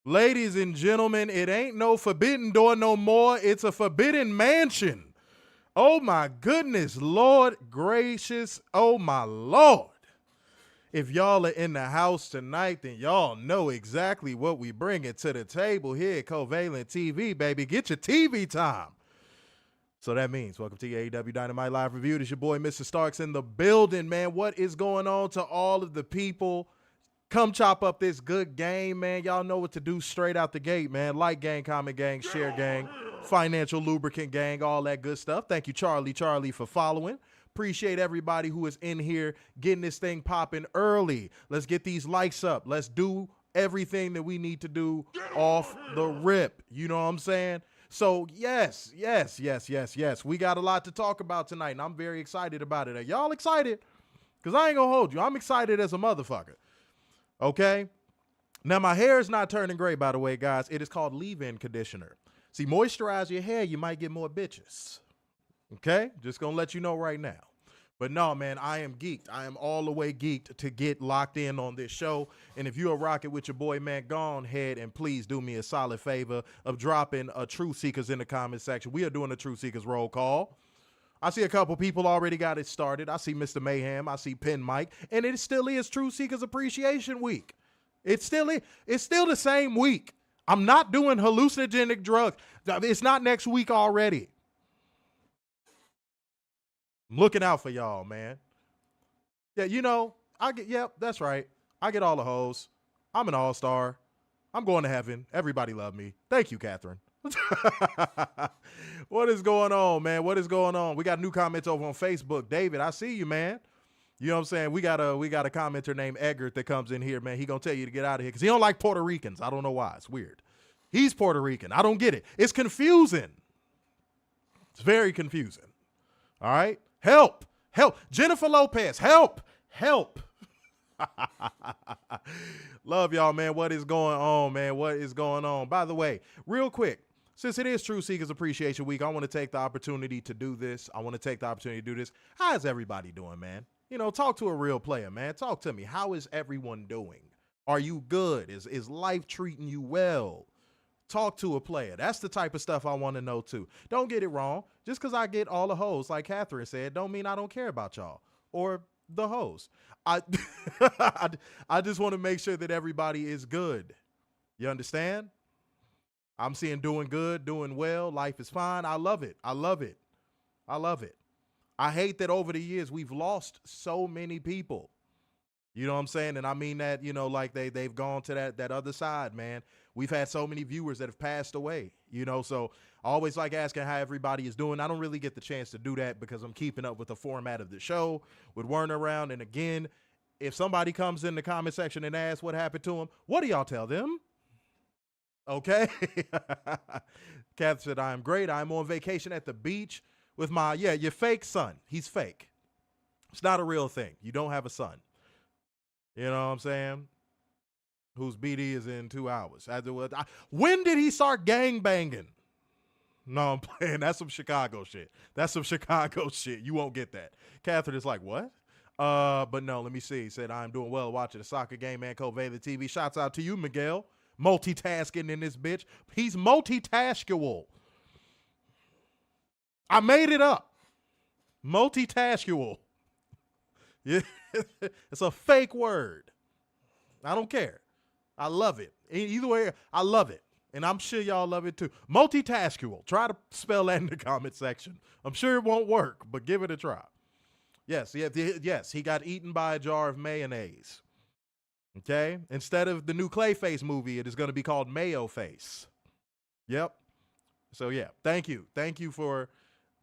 Ladies and gentlemen, it ain't no Forbidden Door no more. It's a Forbidden Mansion. Oh my goodness, Lord gracious. Oh my Lord. If y'all are in the house tonight, then y'all know exactly what we bringing to the table here at Covalent TV, baby. Get your TV time. So that means, welcome to your AEW Dynamite live review. This your boy, Mr. Starks, in the building, man. What is going on to all of the people? Come chop up this good game, man. Y'all know what to do straight out the gate, man. Like gang, comment gang, share gang, financial lubricant gang, all that good stuff. Thank you, Charlie, for following. Appreciate everybody who is in here getting this thing popping early. Let's get these likes up. Let's do everything that we need to do off the rip. You know what I'm saying? So, yes. We got a lot to talk about tonight, and I'm very excited about it. Are y'all excited? Because I ain't going to hold you. I'm excited as a motherfucker. Okay? Now, my hair is not turning gray, by the way, guys. It is called leave-in conditioner. See, moisturize your hair, you might get more bitches. Okay? Just going to let you know right now. But no, man, I am geeked. I am all the way geeked to get locked in on this show. And if you are rocking with your boy, man, go ahead and please do me a solid favor of dropping a True Seekers in the comment section. We are doing a True Seekers roll call. I see a couple people already got it started. I see Mr. Mayhem. I see Pin Mike. And it still is True Seekers Appreciation Week. It's still the same week. I'm not doing hallucinogenic drugs. It's not next week already. I'm looking out for y'all, man. Yeah, you know, that's right. I get all the hoes. I'm an all-star. I'm going to heaven. Everybody love me. Thank you, Catherine. What is going on, man? What is going on? We got new comments over on Facebook. David, I see you, man. You know what I'm saying? We got a commenter named Eggert that comes in here, man. He gonna tell you to get out of here because he don't like Puerto Ricans. I don't know why. It's weird. He's Puerto Rican. I don't get it. It's confusing. It's very confusing. All right? Help. Jennifer Lopez, help. Love y'all, man. What is going on, man? What is going on? By the way, real quick, since it is True Seekers Appreciation Week, I want to take the opportunity to do this. How is everybody doing, man? You know, talk to a real player, man. Talk to me. How is everyone doing? Are you good? Is life treating you well? Talk to a player. That's the type of stuff I want to know, too. Don't get it wrong. Just because I get all the hoes, like Catherine said, don't mean I don't care about y'all or the hoes. I just want to make sure that everybody is good. You understand? I'm seeing doing good, doing well. Life is fine. I love it. I hate that over the years we've lost so many people. You know what I'm saying? And I mean that, you know, like they've gone to that other side, man. We've had so many viewers that have passed away, you know, so I always like asking how everybody is doing. I don't really get the chance to do that because I'm keeping up with the format of the show with Werner around. And again, if somebody comes in the comment section and asks what happened to him, what do y'all tell them? Okay. Kath said, I am great. I'm on vacation at the beach with your fake son. He's fake. It's not a real thing. You don't have a son. You know what I'm saying? Whose BD is in 2 hours. When did he start gang banging? No, I'm playing. That's some Chicago shit. You won't get that. Catherine is like, what? But no, let me see. He said, I'm doing well watching the soccer game, man. Covalent TV. Shouts out to you, Miguel. Multitasking in this bitch. He's multitaskable. I made it up. Multitaskable. Yeah. It's a fake word. I don't care. I love it. Either way, I love it. And I'm sure y'all love it too. Multitaskable. Try to spell that in the comment section. I'm sure it won't work, but give it a try. Yes, he got eaten by a jar of mayonnaise. Okay? Instead of the new Clayface movie, it is going to be called Mayo Face. Yep. So, yeah, thank you. Thank you for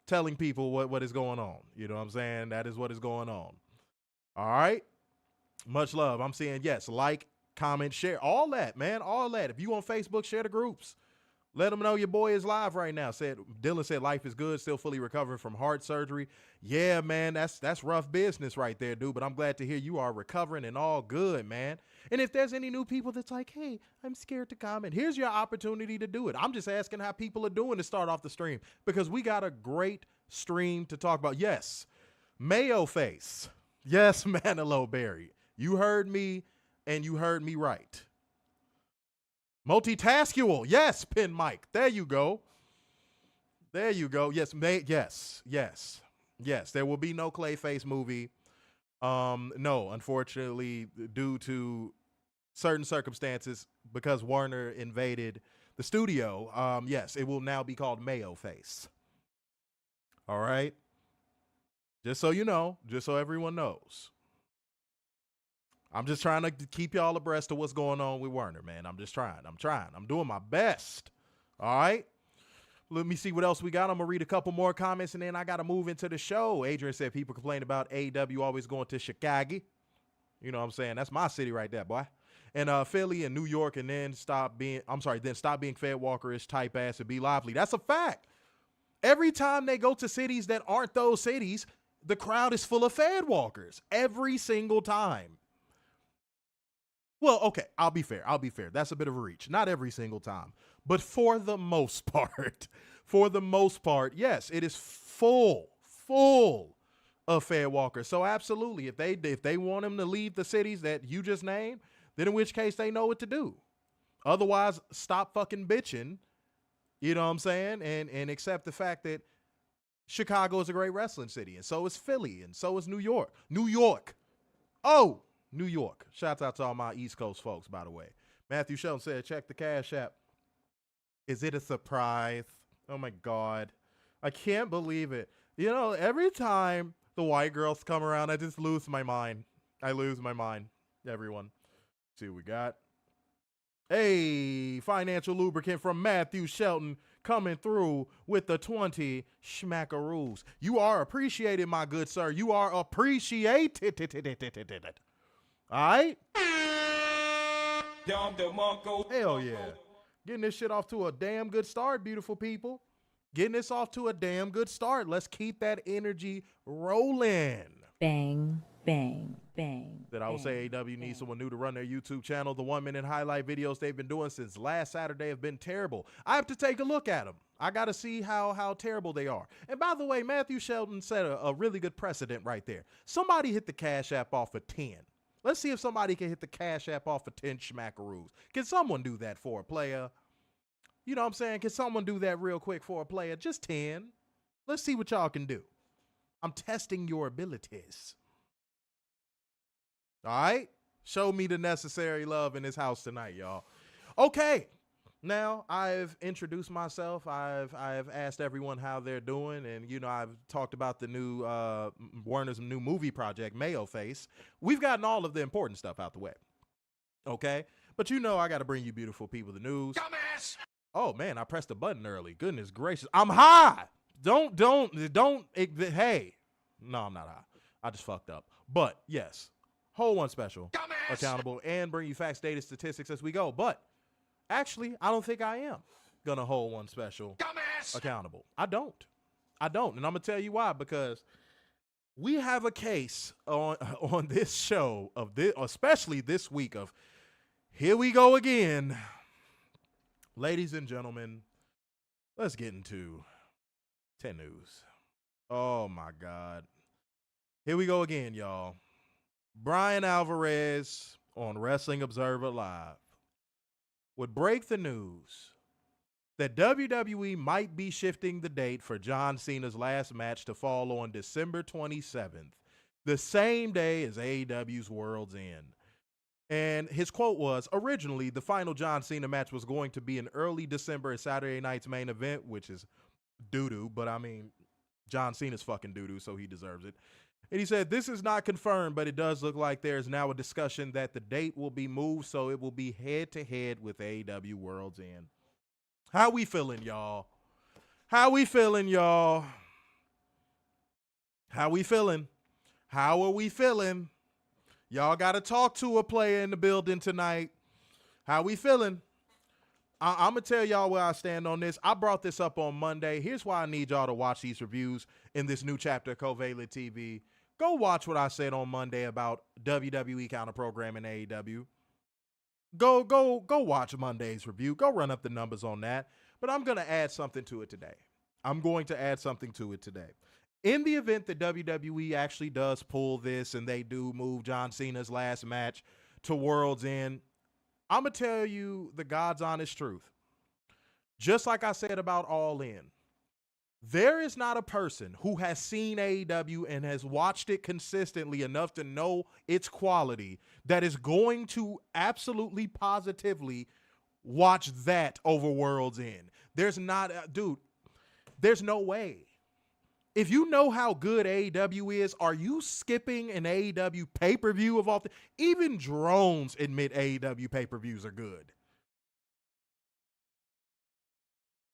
telling people what is going on. You know what I'm saying? That is what is going on. All right? Much love. I'm saying, yes, like, comment, share, all that, man, all that. If you on Facebook, share the groups. Let them know your boy is live right now. Dylan said life is good, still fully recovering from heart surgery. Yeah, man, that's rough business right there, dude. But I'm glad to hear you are recovering and all good, man. And if there's any new people that's like, hey, I'm scared to comment, here's your opportunity to do it. I'm just asking how people are doing to start off the stream because we got a great stream to talk about. Yes, Mayo Face. Yes, Manilow Berry. You heard me, and you heard me right. Multitaskual. Yes, pin Mike. There you go. There you go. Yes, yes. There will be no Clayface movie. No, unfortunately, due to certain circumstances, because Warner invaded the studio, yes, it will now be called Mayo Face. All right? Just so you know, just so everyone knows. I'm just trying to keep y'all abreast of what's going on with Warner, man. I'm just trying. I'm doing my best. All right? Let me see what else we got. I'm going to read a couple more comments, and then I got to move into the show. Adrian said people complain about AEW always going to Chicago. You know what I'm saying? That's my city right there, boy. And Philly and New York, and then stop being Fed Walker-ish type ass and be lively. That's a fact. Every time they go to cities that aren't those cities, the crowd is full of Fed Walkers. Every single time. Well, okay, I'll be fair. That's a bit of a reach. Not every single time. But for the most part, yes, it is full of Fed Walkers. So absolutely, if they want them to leave the cities that you just named, then in which case they know what to do. Otherwise, stop fucking bitching, you know what I'm saying, and accept the fact that Chicago is a great wrestling city, and so is Philly, and so is New York. New York. Shouts out to all my East Coast folks, by the way. Matthew Shelton said, check the Cash App. Is it a surprise? Oh, my God. I can't believe it. You know, every time the white girls come around, I just lose my mind. Everyone. Let's see what we got. Hey, financial lubricant from Matthew Shelton coming through with the 20 schmackaroos. You are appreciated, my good sir. You are appreciated. All right? Hell yeah. Getting this shit off to a damn good start, beautiful people. Getting this off to a damn good start. Let's keep that energy rolling. Bang, bang, bang. That I would say AEW needs someone new to run their YouTube channel. The 1-minute highlight videos they've been doing since last Saturday have been terrible. I have to take a look at them. I got to see how terrible they are. And by the way, Matthew Shelton set a really good precedent right there. Somebody hit the Cash App off of 10. Let's see if somebody can hit the Cash App off of 10 schmackaroos. Can someone do that for a player? You know what I'm saying? Can someone do that real quick for a player? Just 10. Let's see what y'all can do. I'm testing your abilities. All right? Show me the necessary love in this house tonight, y'all. Okay. Now, I've introduced myself. I've asked everyone how they're doing. And, you know, I've talked about the new Warner's new movie project, Mayo Face. We've gotten all of the important stuff out the way. Okay? But you know I got to bring you beautiful people the news. Dumbass! Oh, man, I pressed the button early. Goodness gracious. I'm high. Don't. Hey. No, I'm not high. I just fucked up. But, yes. Whole one special. Dumbass! Accountable. And bring you facts, data, statistics as we go. But, actually, I don't think I am going to hold one special. Dumbass! Accountable. I don't. And I'm going to tell you why. Because we have a case on this show, especially this week, of here we go again. Ladies and gentlemen, let's get into 10 News. Oh, my God. Here we go again, y'all. Brian Alvarez on Wrestling Observer Live would break the news that WWE might be shifting the date for John Cena's last match to fall on December 27th, the same day as AEW's World's End. And his quote was, originally, the final John Cena match was going to be in early December at Saturday night's main event, which is doo-doo, but I mean, John Cena's fucking doo-doo, so he deserves it. And he said, this is not confirmed, but it does look like there's now a discussion that the date will be moved, so it will be head-to-head with AEW World's End. How we feeling, y'all? How we feeling, y'all? How we feeling? How are we feeling? Y'all got to talk to a player in the building tonight. How we feeling? I'm going to tell y'all where I stand on this. I brought this up on Monday. Here's why I need y'all to watch these reviews in this new chapter of Covalent TV. Go watch what I said on Monday about WWE counter programming AEW. Go watch Monday's review. Go run up the numbers on that. But I'm going to add something to it today. In the event that WWE actually does pull this and they do move John Cena's last match to World's End, I'm going to tell you the God's honest truth. Just like I said about All In, there is not a person who has seen AEW and has watched it consistently enough to know its quality that is going to absolutely positively watch that over World's End. There's not, dude, there's no way. If you know how good AEW is, are you skipping an AEW pay-per-view of all things? Even drones admit AEW pay-per-views are good.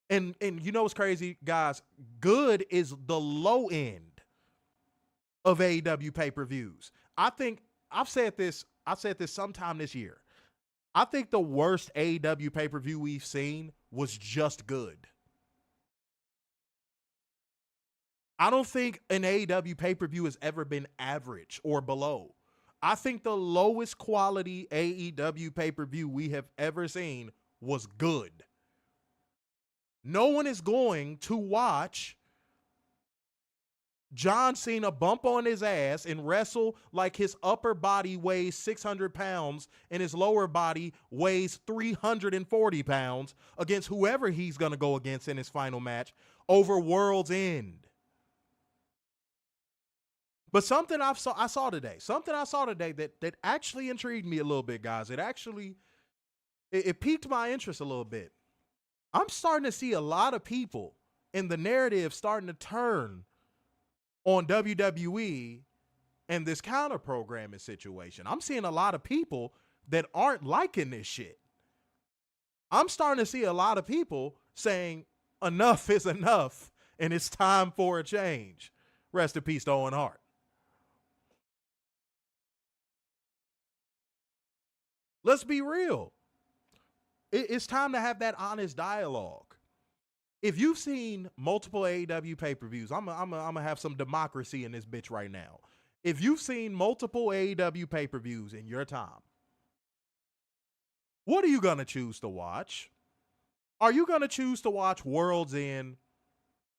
And you know what's crazy, guys? Good is the low end of AEW pay-per-views. I think I said this sometime this year. I think the worst AEW pay-per-view we've seen was Just Good. I don't think an AEW pay-per-view has ever been average or below. I think the lowest quality AEW pay-per-view we have ever seen was good. No one is going to watch John Cena bump on his ass and wrestle like his upper body weighs 600 pounds and his lower body weighs 340 pounds against whoever he's going to go against in his final match over World's End. But something I saw today that actually intrigued me a little bit, guys. It piqued my interest a little bit. I'm starting to see a lot of people in the narrative starting to turn on WWE and this counter programming situation. I'm seeing a lot of people that aren't liking this shit. I'm starting to see a lot of people saying enough is enough and it's time for a change. Rest in peace to Owen Hart. Let's be real. It's time to have that honest dialogue. If you've seen multiple AEW pay-per-views, I'm gonna have some democracy in this bitch right now. If you've seen multiple AEW pay-per-views in your time, what are you gonna choose to watch? Are you gonna choose to watch World's End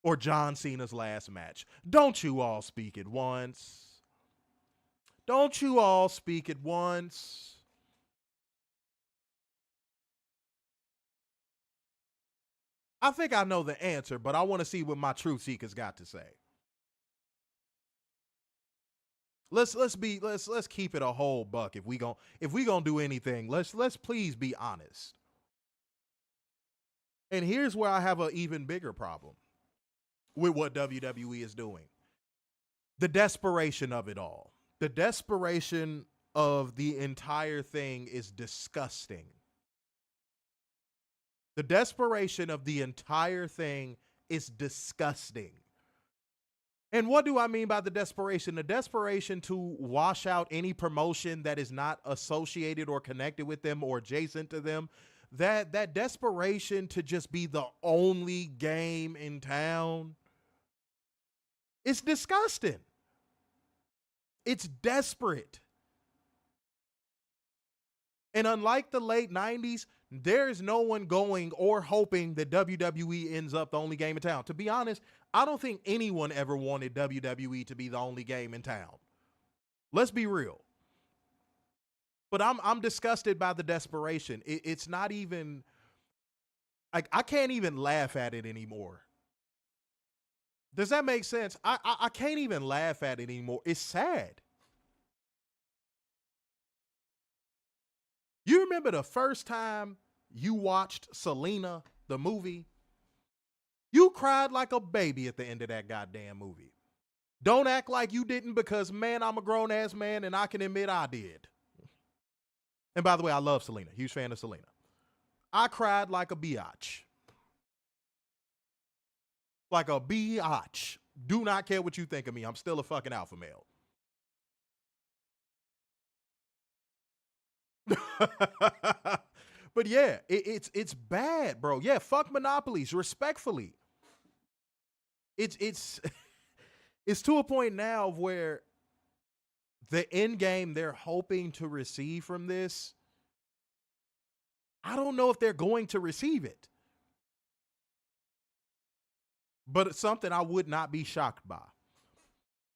or John Cena's last match? Don't you all speak at once? Don't you all speak at once? I think I know the answer, but I want to see what my truth seekers got to say. Let's keep it a whole buck. If we gonna do anything, let's please be honest. And here's where I have an even bigger problem with what WWE is doing. The desperation of it all. The desperation of the entire thing is disgusting. The desperation of the entire thing is disgusting. And what do I mean by the desperation? The desperation to wash out any promotion that is not associated or connected with them or adjacent to them. That desperation to just be the only game in town. It's disgusting. It's desperate. And unlike the late 90s, there is no one going or hoping that WWE ends up the only game in town. To be honest, I don't think anyone ever wanted WWE to be the only game in town. Let's be real. But I'm disgusted by the desperation. It's not even, like, I can't even laugh at it anymore. Does that make sense? I can't even laugh at it anymore. It's sad. You remember the first time you watched Selena, the movie? You cried like a baby at the end of that goddamn movie. Don't act like you didn't, because, man, I'm a grown-ass man and I can admit I did. And by the way, I love Selena. Huge fan of Selena. I cried like a biatch. Like a biatch. Do not care what you think of me. I'm still a fucking alpha male. But yeah, it's bad, bro. Yeah, fuck monopolies, respectfully. It's it's to a point now where the end game they're hoping to receive from this, I don't know if they're going to receive it. But it's something I would not be shocked by.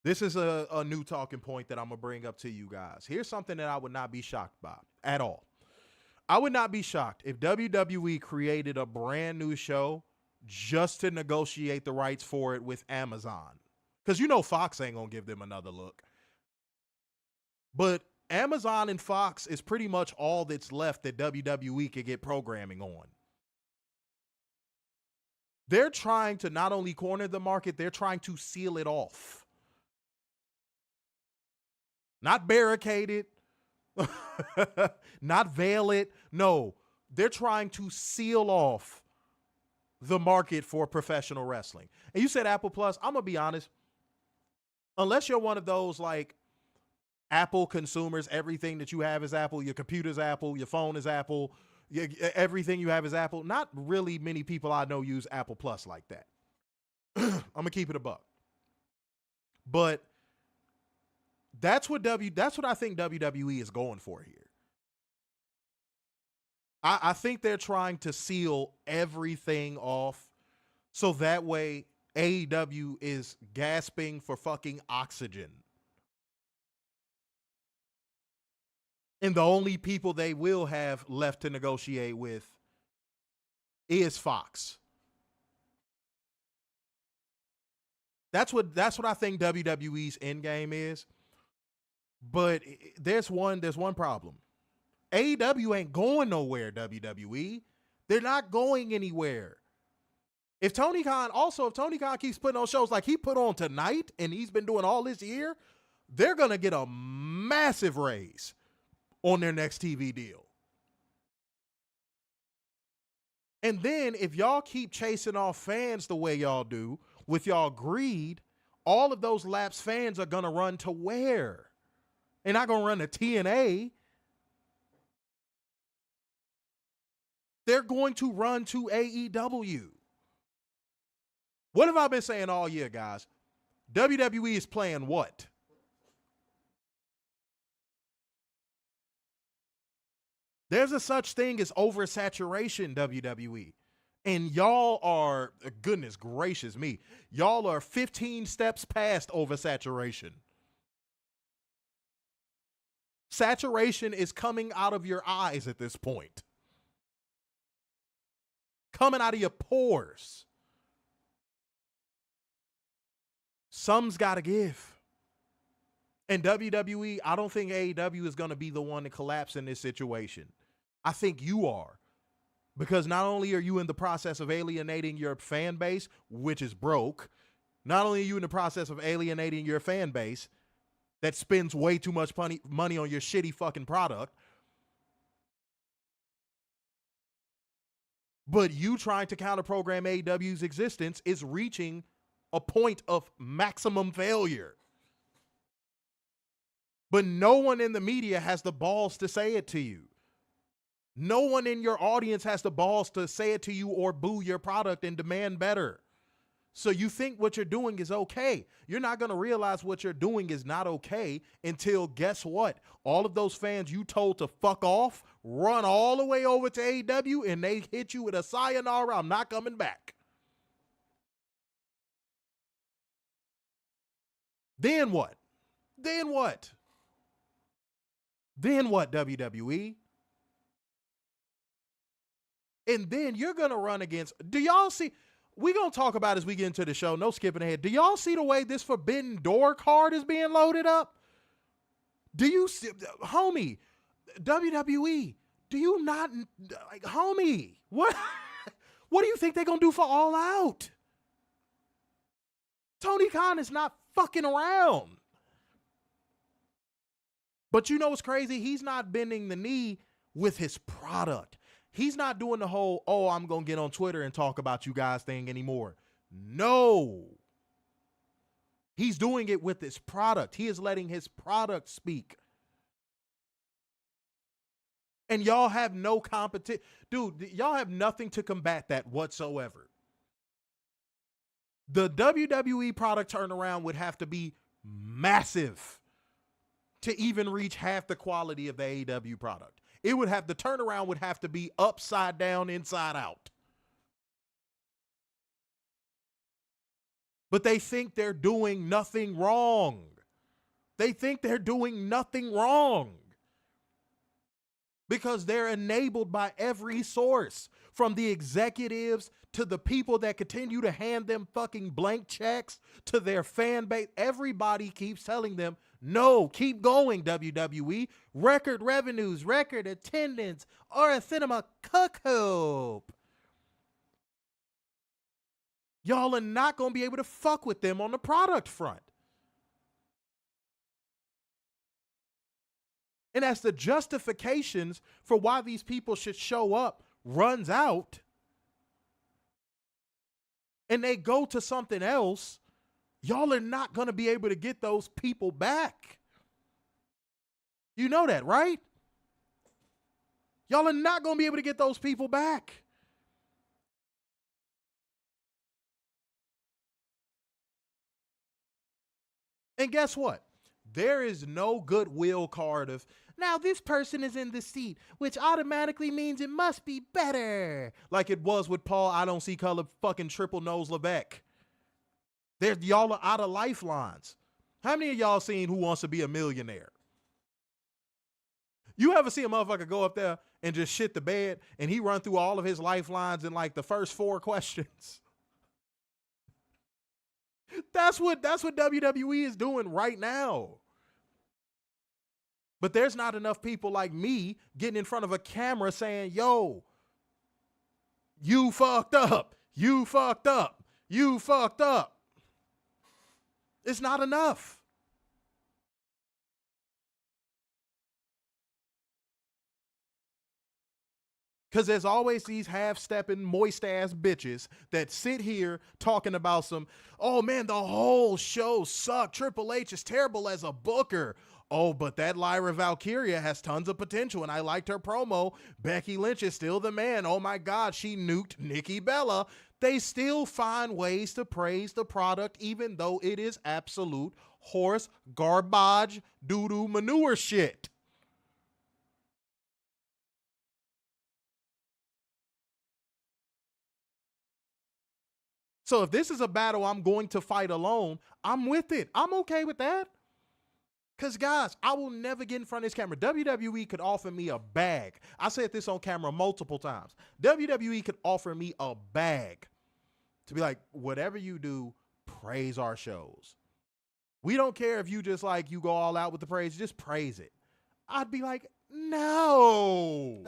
This is a new talking point that I'm going to bring up to you guys. Here's something that I would not be shocked by at all. I would not be shocked if WWE created a brand new show just to negotiate the rights for it with Amazon. Because you know Fox ain't going to give them another look. But Amazon and Fox is pretty much all that's left that WWE could get programming on. They're trying to not only corner the market, they're trying to seal it off. Not barricade it, not veil it. No, they're trying to seal off the market for professional wrestling. And you said Apple Plus. I'm going to be honest. Unless you're one of those like Apple consumers, everything that you have is Apple, your computer's Apple, your phone is Apple, everything you have is Apple. Not really many people I know use Apple Plus like that. I'm going to keep it a buck. But that's what I think WWE is going for here. I think they're trying to seal everything off so that way AEW is gasping for fucking oxygen. And the only people they will have left to negotiate with is Fox. That's what I think WWE's end game is. But there's one problem. AEW ain't going nowhere, WWE. They're not going anywhere. If Tony Khan keeps putting on shows like he put on tonight and he's been doing all this year, they're going to get a massive raise on their next TV deal. And then if y'all keep chasing off fans the way y'all do with y'all greed, all of those lapsed fans are going to run to where? They're not going to run to TNA. They're going to run to AEW. What have I been saying all year, guys? WWE is playing what? There's a such thing as oversaturation, WWE. And y'all are, goodness gracious me, y'all are 15 steps past oversaturation. Saturation is coming out of your eyes at this point. Coming out of your pores. Some's got to give. And WWE, I don't think AEW is going to be the one to collapse in this situation. I think you are. Because not only are you in the process of alienating your fan base, which is broke, not only are you in the process of alienating your fan base that spends way too much money on your shitty fucking product, but you trying to counter-program AEW's existence is reaching a point of maximum failure. But no one in the media has the balls to say it to you. No one in your audience has the balls to say it to you or boo your product and demand better. So you think what you're doing is okay. You're not going to realize what you're doing is not okay until, guess what? All of those fans you told to fuck off run all the way over to AEW and they hit you with a sayonara, I'm not coming back. Then what? Then what? Then what, WWE? And then you're going to run against, do y'all see, we're going to talk about as we get into the show, no skipping ahead. Do y'all see the way this Forbidden Door card is being loaded up? Do you see, homie, WWE, do you not, like, homie, what do you think they're going to do for All Out? Tony Khan is not fucking around. But you know what's crazy? He's not bending the knee with his product. He's not doing the whole, oh, I'm going to get on Twitter and talk about you guys thing anymore. No. He's doing it with his product. He is letting his product speak. And y'all have no competition. Dude, y'all have nothing to combat that whatsoever. The WWE product turnaround would have to be massive to even reach half the quality of the AEW product. The turnaround would have to be upside down, inside out. But they think they're doing nothing wrong. They think they're doing nothing wrong. because they're enabled by every source, from the executives to the people that continue to hand them fucking blank checks to their fan base. Everybody keeps telling them, no, keep going, WWE. Record revenues, record attendance, or a cinema cuckold. Y'all are not going to be able to fuck with them on the product front. And as the justifications for why these people should show up runs out, and they go to something else, y'all are not going to be able to get those people back. You know that, right? Y'all are not going to be able to get those people back. And guess what? There is no goodwill card of, now this person is in the seat, which automatically means it must be better. Like it was with Paul, I don't see color, fucking triple nose Levesque. Y'all are out of lifelines. How many of y'all seen Who Wants to Be a Millionaire? You ever see a motherfucker go up there and just shit the bed and he run through all of his lifelines in like the first 4 questions? That's what WWE is doing right now. But there's not enough people like me getting in front of a camera saying, yo, you fucked up. You fucked up. You fucked up. It's not enough. Because there's always these half-stepping, moist-ass bitches that sit here talking about some, oh, man, the whole show sucked. Triple H is terrible as a booker. Oh, but that Lyra Valkyria has tons of potential, and I liked her promo. Becky Lynch is still the man. Oh, my God, she nuked Nikki Bella. They still find ways to praise the product, even though it is absolute horse, garbage, doo-doo, manure shit. So if this is a battle I'm going to fight alone, I'm with it. I'm okay with that. Because, guys, I will never get in front of this camera. WWE could offer me a bag. I said this on camera multiple times. WWE could offer me a bag to be like, whatever you do, praise our shows. We don't care if you just like, you go all out with the praise, just praise it. I'd be like, no.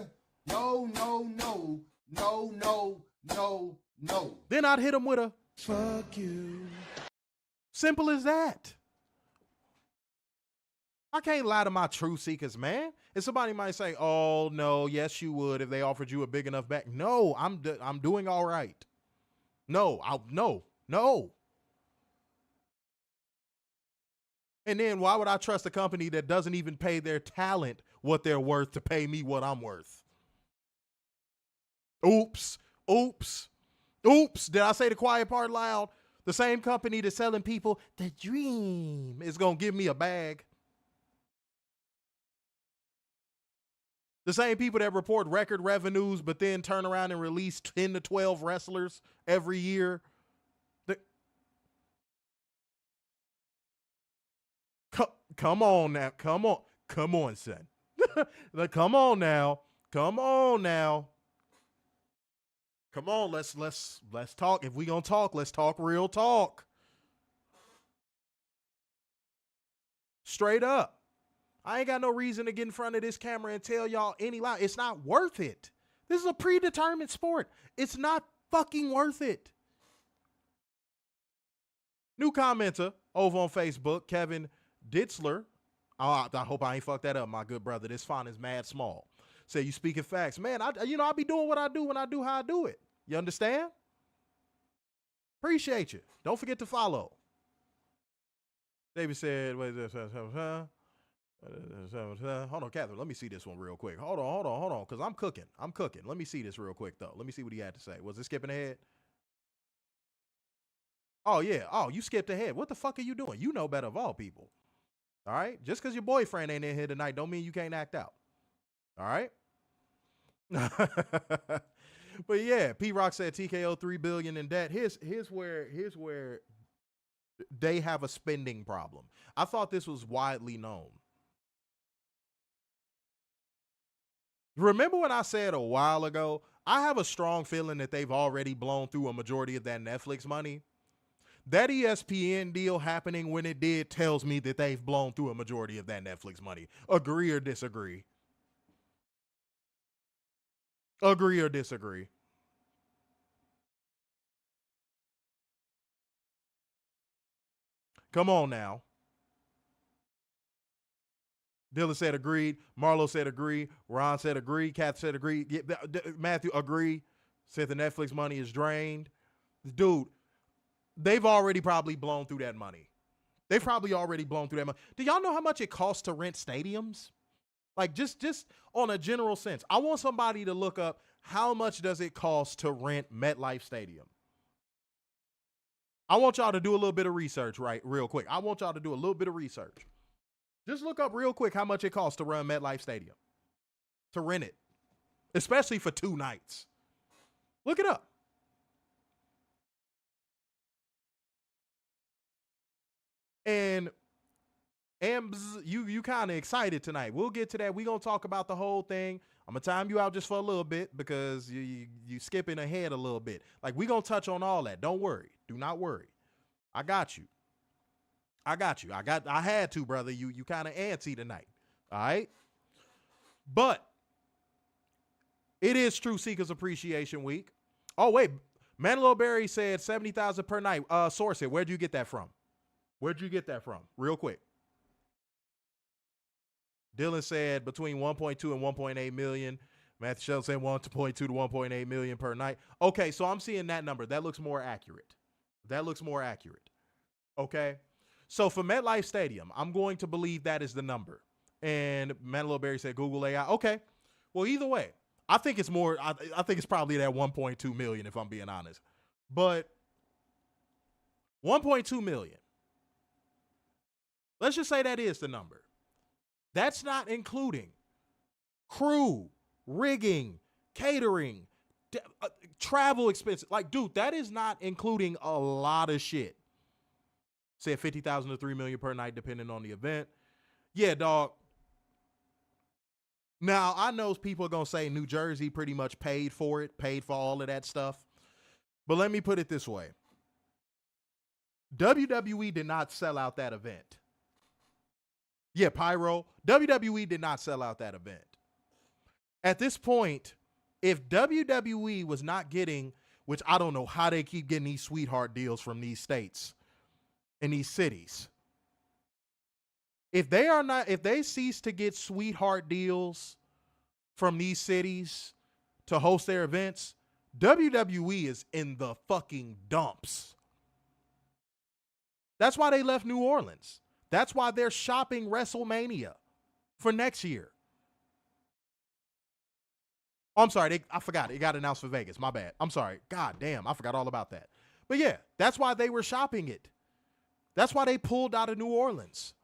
No, no, no, no, no, no, no. Then I'd hit him with a, Fuck you. simple as that. I can't lie to my truth seekers, man. And somebody might say, oh, no, yes, you would if they offered you a big enough back. No, I'm doing all right. No. And then why would I trust a company that doesn't even pay their talent what they're worth to pay me what I'm worth? Oops. Did I say the quiet part loud? The same company that's selling people the dream is going to give me a bag. The same people that report record revenues, but then turn around and release 10 to 12 wrestlers every year. Come on now. Come on, son. Come on now. Come on, let's talk. If we gonna talk, let's talk real talk. Straight up. I ain't got no reason to get in front of this camera and tell y'all any lie. It's not worth it. This is a predetermined sport. It's not fucking worth it. New commenter over on Facebook, Kevin Ditzler. I hope I ain't fucked that up, my good brother. This font is mad small. Say, you speaking facts. Man, I be doing what I do when I do how I do it. You understand? Appreciate you. Don't forget to follow. David said, what is this? Hold on, Catherine. Let me see this one real quick. Hold on. Because I'm cooking. Let me see this real quick, though. Let me see what he had to say. Was it skipping ahead? Oh, yeah. Oh, you skipped ahead. What the fuck are you doing? You know better of all people. All right? Just because your boyfriend ain't in here tonight don't mean you can't act out. All right? But yeah, P-Rock said TKO $3 billion in debt. Here's where they have a spending problem. I thought this was widely known. Remember when I said a while ago, I have a strong feeling that they've already blown through a majority of that Netflix money. That ESPN deal happening when it did tells me that they've blown through a majority of that Netflix money. Agree or disagree? Agree or disagree? Come on now. Dylan said agreed. Marlo said agree. Ron said agree. Kath said agree. Yeah, Matthew agree. Said the Netflix money is drained. Dude, they've already probably blown through that money. They've probably already blown through that money. Do y'all know how much it costs to rent stadiums? Like just on a general sense. I want somebody to look up how much does it cost to rent MetLife Stadium. I want y'all to do a little bit of research real quick. I want y'all to do a little bit of research. Just look up real quick how much it costs to run MetLife Stadium. To rent it. Especially for 2 nights. Look it up. And you kind of excited tonight. We'll get to that. We're going to talk about the whole thing. I'm going to time you out just for a little bit because you skipping ahead a little bit. Like, we're going to touch on all that. Don't worry. Do not worry. I got you. I had to, brother. You kind of antsy tonight. All right? But it is True Seekers Appreciation Week. Oh, wait. Manilow Berry said 70,000 per night. Source it. Where'd you get that from? Real quick. Dylan said between 1.2 and 1.8 million. Matthew Shell said 1.2 to 1.8 million per night. Okay, so I'm seeing that number. That looks more accurate. Okay. So for MetLife Stadium, I'm going to believe that is the number. And Manilow Berry said Google AI. Okay. Well, either way, I think it's more. I think it's probably that 1.2 million if I'm being honest. But 1.2 million. Let's just say that is the number. That's not including crew, rigging, catering, travel expenses. Like, dude, that is not including a lot of shit. Said 50,000 to 3 million per night, depending on the event. Yeah, dog. Now, I know people are going to say New Jersey pretty much paid for all of that stuff. But let me put it this way. WWE did not sell out that event. Yeah, Pyro. WWE did not sell out that event. At this point, if WWE was not getting, which I don't know how they keep getting these sweetheart deals from these states and these cities. If they cease to get sweetheart deals from these cities to host their events, WWE is in the fucking dumps. That's why they left New Orleans. That's why they're shopping WrestleMania for next year. Oh, I'm sorry. I forgot. It got announced for Vegas. My bad. I'm sorry. God damn. I forgot all about that. But yeah, that's why they were shopping it. That's why they pulled out of New Orleans.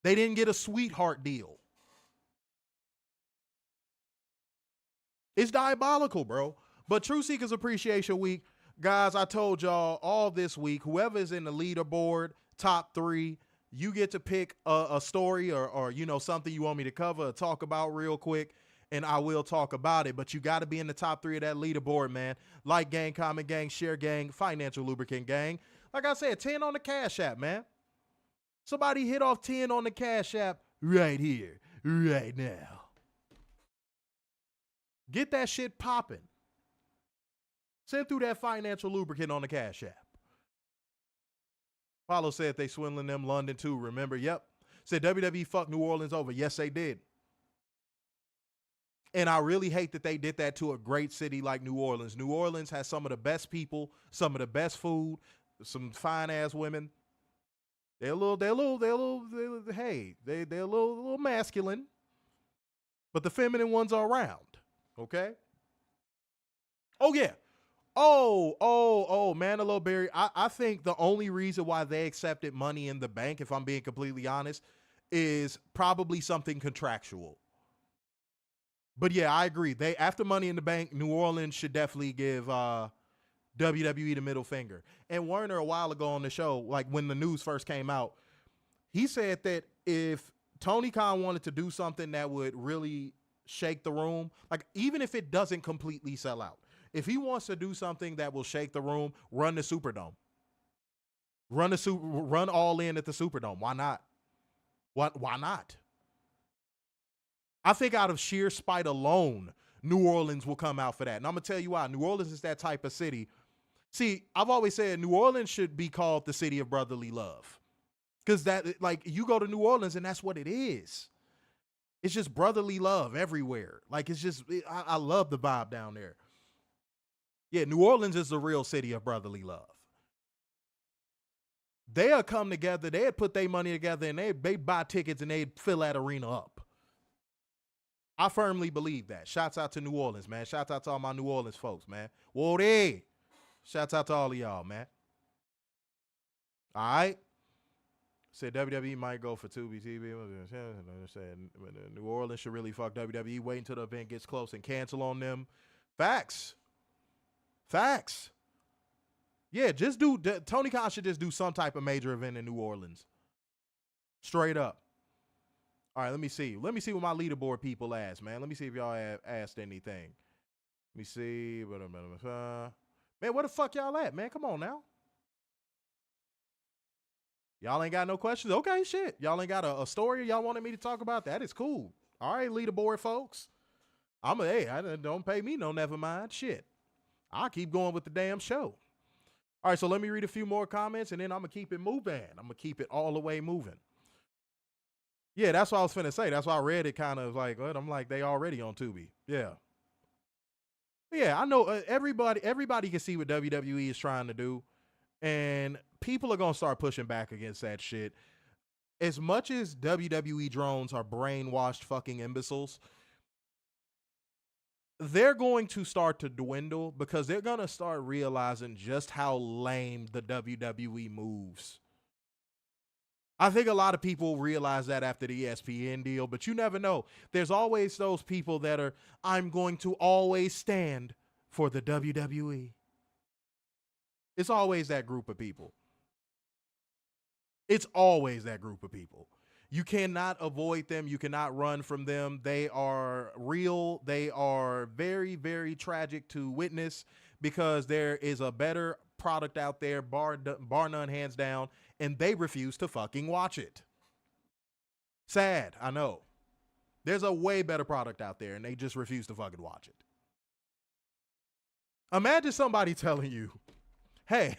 They didn't get a sweetheart deal. It's diabolical, bro. But True Seekers Appreciation Week, guys, I told y'all all this week, whoever is in the leaderboard, top 3, you get to pick a story or something you want me to cover or talk about real quick, and I will talk about it. But you got to be in the top 3 of that leaderboard, man. Like gang, comment gang, share gang, financial lubricant gang. Like I said, 10 on the Cash App, man. Somebody hit off 10 on the Cash App right here, right now. Get that shit popping. Send through that financial lubricant on the Cash App. Paulo said they swindling them London too. Remember? Yep. Said WWE fucked New Orleans over. Yes, they did. And I really hate that they did that to a great city like New Orleans. New Orleans has some of the best people, some of the best food, some fine ass women. They're a little masculine, but the feminine ones are around. Okay. Oh yeah. Manilow Berry. I think the only reason why they accepted Money in the Bank, if I'm being completely honest, is probably something contractual. But yeah, I agree. After Money in the Bank, New Orleans should definitely give WWE the middle finger. And Werner, a while ago on the show, like when the news first came out, he said that if Tony Khan wanted to do something that would really shake the room, like even if it doesn't completely sell out, if he wants to do something that will shake the room, run the Superdome. Run all in at the Superdome. Why not? Why not? I think out of sheer spite alone, New Orleans will come out for that. And I'm going to tell you why. New Orleans is that type of city. See, I've always said New Orleans should be called the city of brotherly love. Because that, like, you go to New Orleans and that's what it is. It's just brotherly love everywhere. Like, it's just, I love the vibe down there. Yeah, New Orleans is the real city of brotherly love. They'll come together, they'd put their money together, and they buy tickets and they'd fill that arena up. I firmly believe that. Shouts out to New Orleans, man. Shouts out to all my New Orleans folks, man. Woody. Shouts out to all of y'all, man. All right. Said WWE might go for Tubi TV. Said New Orleans should really fuck WWE. Wait until the event gets close and cancel on them. Facts. Yeah, just do. Tony Khan should just do some type of major event in New Orleans. Straight up. All right, let me see. Let me see what my leaderboard people asked, man. Let me see if y'all have asked anything. Let me see. Man, where the fuck y'all at, man? Come on now. Y'all ain't got no questions? Okay, shit. Y'all ain't got a story y'all wanted me to talk about? That is cool. All right, leaderboard folks. Don't pay me no never mind. Shit. I'll keep going with the damn show. All right, so let me read a few more comments, and then I'm going to keep it moving. I'm going to keep it all the way moving. Yeah, that's what I was finna say. That's why I read it kind of like, I'm like, they already on Tubi. Yeah. Yeah, I know everybody can see what WWE is trying to do, and people are going to start pushing back against that shit. As much as WWE drones are brainwashed fucking imbeciles, they're going to start to dwindle because they're going to start realizing just how lame the WWE moves. I think a lot of people realize that after the ESPN deal, but you never know. There's always those people that are, I'm going to always stand for the WWE. It's always that group of people. It's always that group of people. You cannot avoid them. You cannot run from them. They are real. They are very, very tragic to witness because there is a better product out there, bar none, hands down, and they refuse to fucking watch it. Sad, I know. There's a way better product out there, and they just refuse to fucking watch it. Imagine somebody telling you, hey,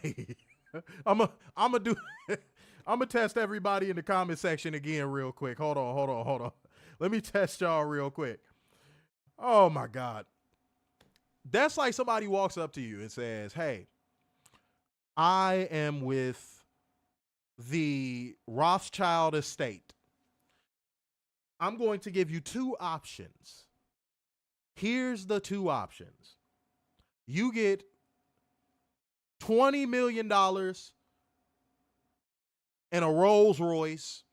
I'm gonna test everybody in the comment section again real quick. Hold on. Let me test y'all real quick. Oh my God. That's like somebody walks up to you and says, hey, I am with the Rothschild estate. I'm going to give you two options. Here's the two options. You get $20 million and a Rolls Royce,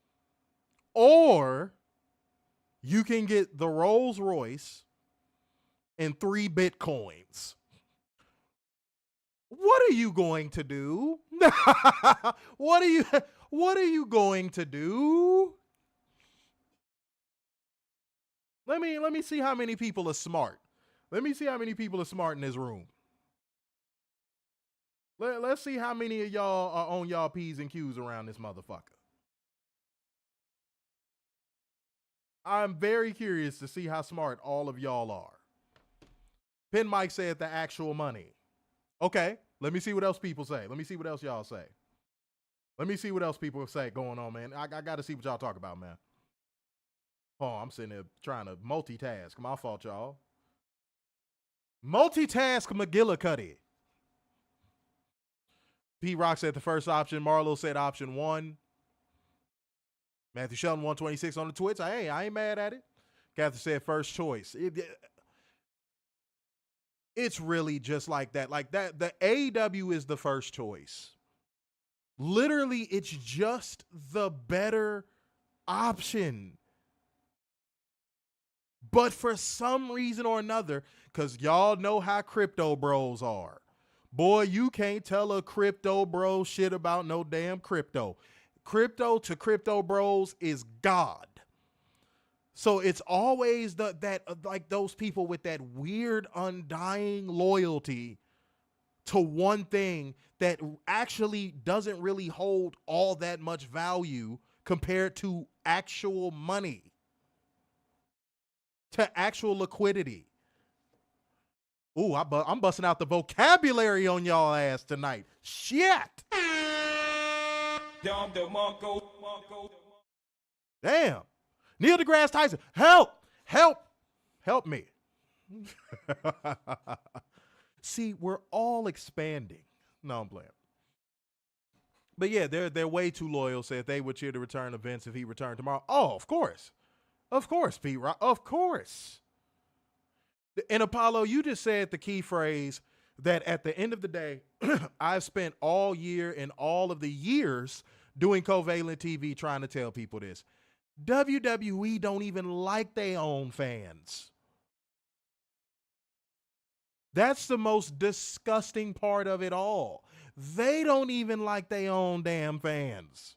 or you can get the Rolls Royce and 3 Bitcoins. What are you going to do? What are you going to do? Let me see how many people are smart. Let me see how many people are smart in this room. Let's see how many of y'all are on y'all P's and Q's around this motherfucker. I'm very curious to see how smart all of y'all are. Pin Mike said the actual money. Okay, let me see what else people say. Let me see what else y'all say. Let me see what else people say going on, man. I got to see what y'all talk about, man. Oh, I'm sitting there trying to multitask. My fault, y'all. Multitask McGillicuddy. P. Rock said the first option. Marlo said option 1. Matthew Shelton 126 on the Twitch. Hey, I ain't mad at it. Catherine said first choice. It's really just like that. Like that, the AEW is the first choice. Literally, it's just the better option. But for some reason or another, because y'all know how crypto bros are. Boy, you can't tell a crypto bro shit about no damn crypto. crypto to crypto bros is God. So it's always like those people with that weird undying loyalty to one thing that actually doesn't really hold all that much value compared to actual money, to actual liquidity. Ooh, I'm busting out the vocabulary on y'all ass tonight. Shit. Damn. Neil deGrasse Tyson, help me. See, we're all expanding. No, I'm playing. But yeah, they're way too loyal. Said they would cheer the return of Vince if he returned tomorrow. Oh, of course, Pete Rock, of course. And Apollo, you just said the key phrase that at the end of the day, I've spent all year and all of the years doing Covalent TV trying to tell people this. WWE don't even like their own fans. That's the most disgusting part of it all. They don't even like their own damn fans.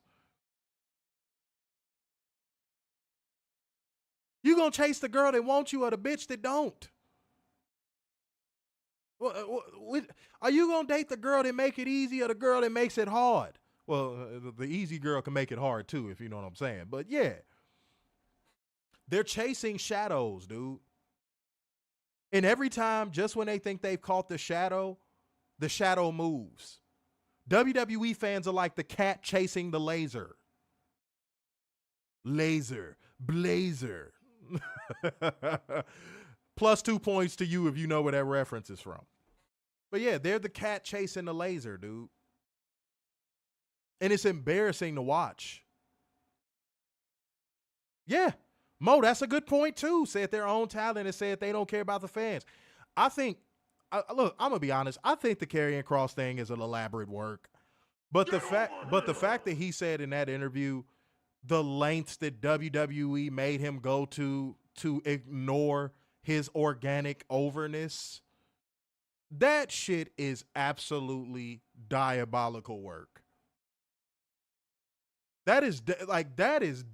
You gonna chase the girl that wants you or the bitch that don't? Are you gonna date the girl that make it easy or the girl that makes it hard? Well, the easy girl can make it hard too, if you know what I'm saying. But yeah, they're chasing shadows, dude. And every time, just when they think they've caught the shadow moves. WWE fans are like the cat chasing the laser. Laser, blazer. Plus 2 points to you if you know where that reference is from. But yeah, they're the cat chasing the laser, dude. And it's embarrassing to watch. Yeah. Mo, that's a good point too. Said their own talent and said they don't care about the fans. I think, look, I'm gonna be honest. I think the Karrion Kross thing is an elaborate work, but the fact that he said in that interview the lengths that WWE made him go to ignore his organic overness, that shit is absolutely diabolical work. That is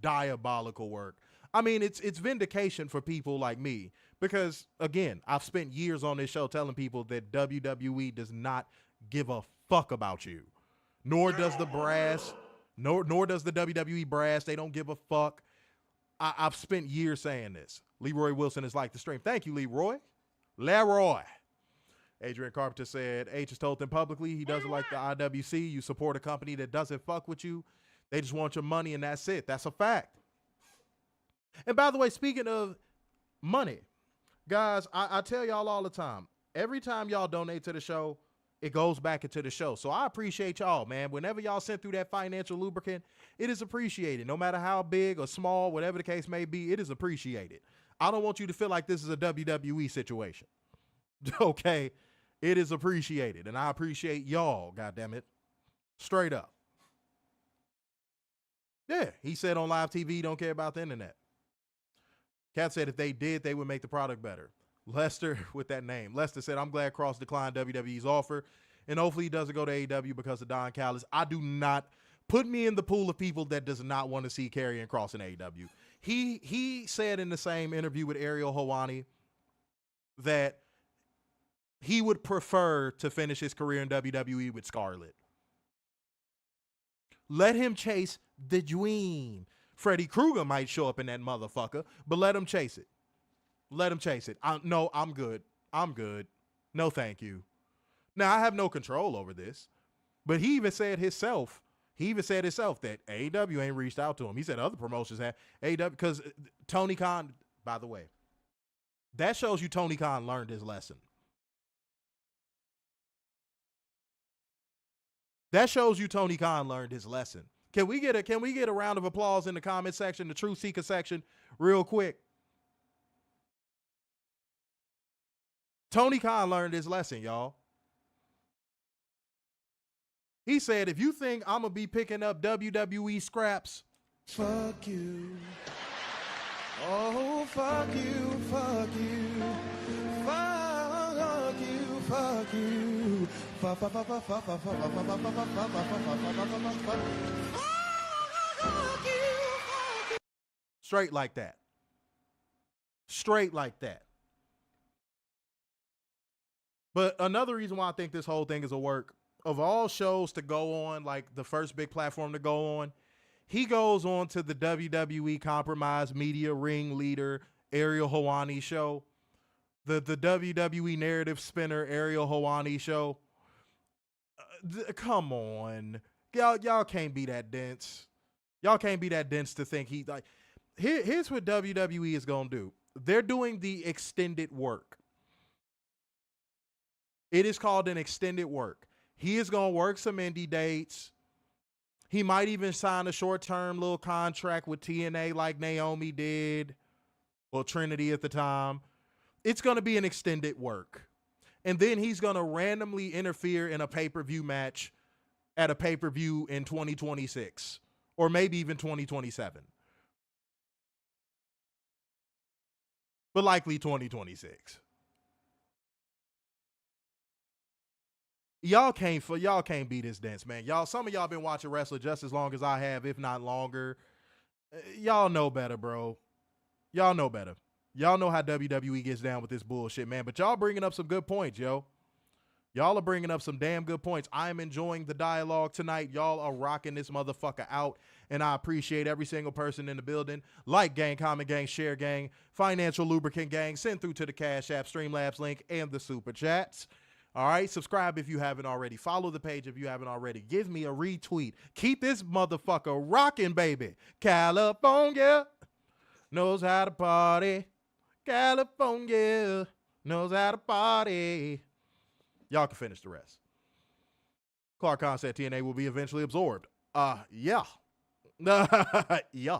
diabolical work. I mean, it's vindication for people like me because, again, I've spent years on this show telling people that WWE does not give a fuck about you, nor does the brass, nor does the WWE brass. They don't give a fuck. I've spent years saying this. Leroy Wilson is like the stream. Thank you, Leroy. Adrian Carpenter said, H has told them publicly he doesn't like the IWC. You support a company that doesn't fuck with you. They just want your money and that's it. That's a fact. And by the way, speaking of money, guys, I tell y'all all the time, every time y'all donate to the show, it goes back into the show. So I appreciate y'all, man. Whenever y'all send through that financial lubricant, it is appreciated. No matter how big or small, whatever the case may be, it is appreciated. I don't want you to feel like this is a WWE situation. Okay? It is appreciated. And I appreciate y'all, goddammit. Straight up. Yeah, he said on live TV, don't care about the internet. Cat said if they did, they would make the product better. Lester, with that name. Lester said, I'm glad Cross declined WWE's offer, and hopefully he doesn't go to AEW because of Don Callis. I do not put me in the pool of people that does not want to see Karrion Kross in AEW. He said in the same interview with Ariel Helwani that he would prefer to finish his career in WWE with Scarlett. Let him chase the dream. Freddy Krueger might show up in that motherfucker, but let him chase it. Let him chase it. No, I'm good. I'm good. No, thank you. Now, I have no control over this, but he even said himself that AEW ain't reached out to him. He said other promotions have. AEW, because Tony Khan, by the way, that shows you Tony Khan learned his lesson. That shows you Tony Khan learned his lesson. Can we get a round of applause in the comment section, the Truth Seeker section, real quick? Tony Khan learned his lesson, y'all. He said, if you think I'm going to be picking up WWE scraps, fuck you. Oh, fuck you, fuck you. Fuck you, fuck you. Straight like that. Straight like that. But another reason why I think this whole thing is a work, of all shows to go on, like the first big platform to go on, he goes on to the WWE Compromise Media Ringleader Ariel Helwani show, the WWE Narrative Spinner Ariel Helwani show. Come on. Y'all can't be that dense. Y'all can't be that dense to think he like. Here's what WWE is going to do. They're doing the extended work. It is called an extended work. He is going to work some indie dates. He might even sign a short-term little contract with TNA like Naomi did. Well, Trinity at the time. It's going to be an extended work. And then he's going to randomly interfere in a pay-per-view match at a pay-per-view in 2026. Or maybe even 2027. But likely 2026. Y'all can't be this dense, man. Some of y'all been watching wrestling just as long as I have, if not longer. Y'all know better, bro. Y'all know better. Y'all know how WWE gets down with this bullshit, man. But y'all bringing up some good points, yo. Y'all are bringing up some damn good points. I am enjoying the dialogue tonight. Y'all are rocking this motherfucker out, and I appreciate every single person in the building. Like gang, comment gang, share gang, financial lubricant gang, send through to the Cash App, Streamlabs link, and the Super Chats. All right, subscribe if you haven't already. Follow the page if you haven't already. Give me a retweet. Keep this motherfucker rocking, baby. California knows how to party. California knows how to party. Y'all can finish the rest. Clark Khan said TNA will be eventually absorbed. Yeah. Yeah.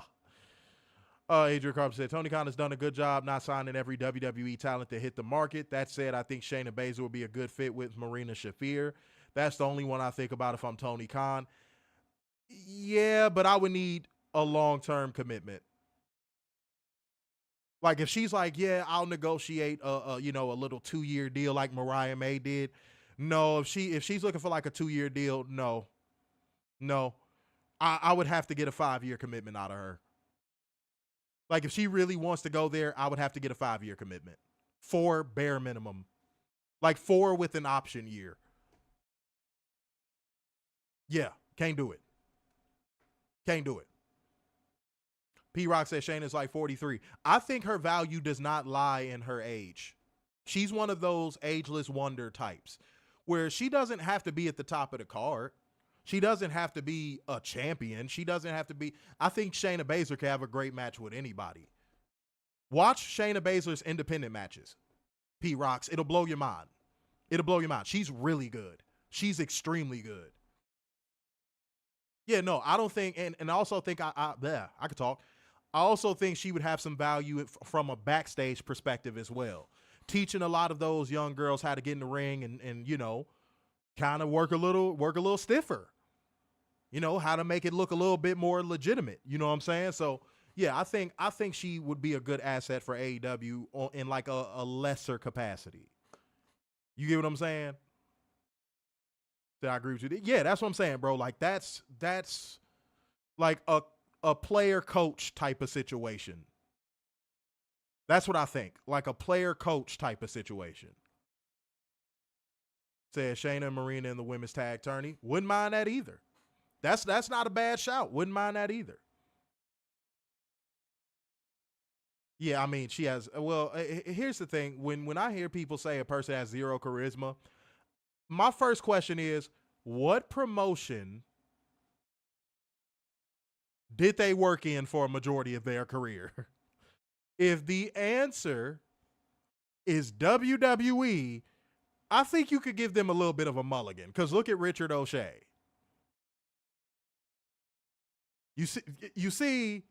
Adrian Carpenter said, Tony Khan has done a good job not signing every WWE talent to hit the market. That said, I think Shayna Baszler will be a good fit with Marina Shafir. That's the only one I think about if I'm Tony Khan. Yeah, but I would need a long-term commitment. Like if she's like, yeah, I'll negotiate a little 2-year deal like Mariah May did. No, if she's looking for like a 2-year deal, no. I would have to get a 5-year commitment out of her. Like if she really wants to go there, I would have to get a 5-year commitment. 4 bare minimum. Like 4 with an option year. Yeah, can't do it. Can't do it. P-Rock says Shayna's like 43. I think her value does not lie in her age. She's one of those ageless wonder types where she doesn't have to be at the top of the card. She doesn't have to be a champion. She doesn't have to be. I think Shayna Baszler can have a great match with anybody. Watch Shayna Baszler's independent matches. P-Rocks. It'll blow your mind. It'll blow your mind. She's really good. She's extremely good. Yeah, no, I don't think, and I also think I could talk. I also think she would have some value from a backstage perspective as well. Teaching a lot of those young girls how to get in the ring and you know, kind of work a little stiffer. You know, how to make it look a little bit more legitimate. You know what I'm saying? So, yeah, I think she would be a good asset for AEW in like a lesser capacity. You get what I'm saying? Did I agree with you? Yeah, that's what I'm saying, bro. Like that's like a player coach type of situation. That's what I think. Like a player coach type of situation. Says Shayna and Marina in the women's tag tourney. Wouldn't mind that either. That's not a bad shout. Wouldn't mind that either. Yeah, I mean, she has. Well, here's the thing. When I hear people say a person has zero charisma, my first question is, what promotion did they work in for a majority of their career? If the answer is WWE, I think you could give them a little bit of a mulligan. Because look at Richard O'Shea. You see,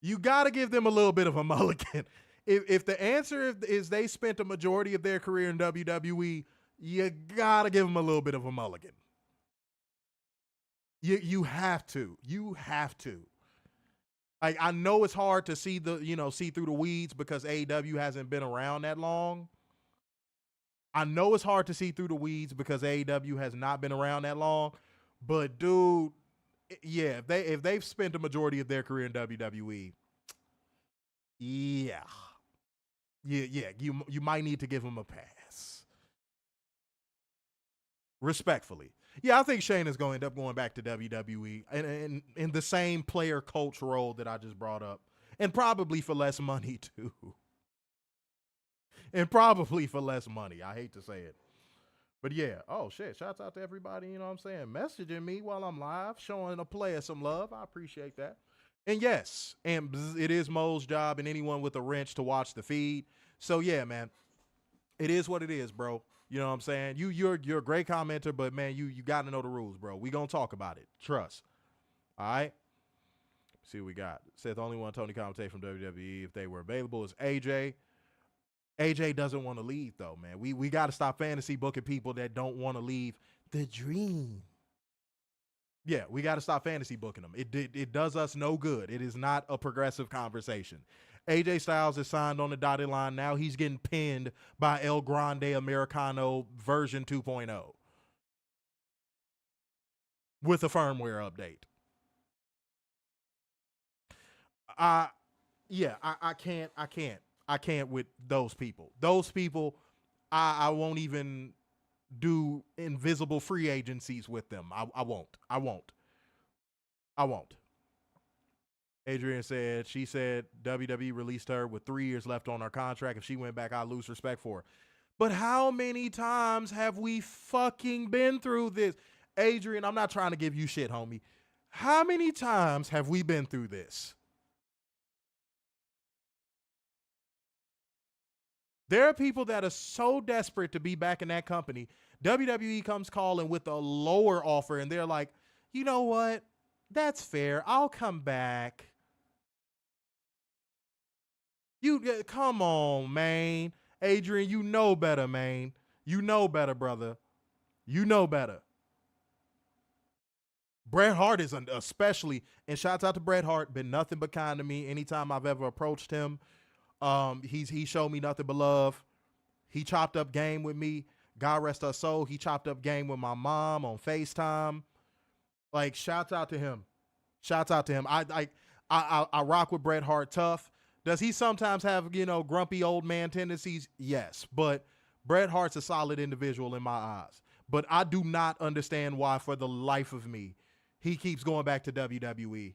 you got to give them a little bit of a mulligan. If the answer is they spent a majority of their career in WWE, you got to give them a little bit of a mulligan. You have to. You have to. I know it's hard to see through the weeds because AEW hasn't been around that long. I know it's hard to see through the weeds because AEW has not been around that long. But dude, yeah, if they've spent a majority of their career in WWE, Yeah. Yeah. You might need to give him a pass. Respectfully. Yeah, I think Shane is going to end up going back to WWE and in the same player coach role that I just brought up. And probably for less money, too. And probably for less money. I hate to say it. But yeah, oh shit, shouts out to everybody, you know what I'm saying, messaging me while I'm live, showing a player some love. I appreciate that. And yes, and it is Mo's job and anyone with a wrench to watch the feed. So yeah, man, it is what it is, bro. You know what I'm saying? You're a great commenter, but man, you got to know the rules, bro. We gonna talk about it. Trust. All right. See what we got. Said the only one Tony commentate from WWE if they were available is AJ. AJ doesn't want to leave though, man. We got to stop fantasy booking people that don't want to leave the dream. Yeah, we got to stop fantasy booking them. It does us no good. It is not a progressive conversation. AJ Styles is signed on the dotted line. Now he's getting pinned by El Grande Americano version 2.0 with a firmware update. I can't with those people. Those people, I won't even do invisible free agencies with them. I won't. Adrian said, she said WWE released her with 3 years left on her contract. If she went back, I'd lose respect for her. But how many times have we fucking been through this? Adrian, I'm not trying to give you shit, homie. How many times have we been through this? There are people that are so desperate to be back in that company. WWE comes calling with a lower offer, and they're like, you know what? That's fair. I'll come back. You come on, man. Adrian, you know better, man. You know better, brother. You know better. Bret Hart is especially, and shouts out to Bret Hart, been nothing but kind to me anytime I've ever approached him. He showed me nothing but love. He chopped up game with me. God rest her soul. He chopped up game with my mom on FaceTime. Like, shouts out to him. Shouts out to him. I rock with Bret Hart tough. Does he sometimes have, grumpy old man tendencies? Yes. But Bret Hart's a solid individual in my eyes. But I do not understand why, for the life of me, he keeps going back to WWE.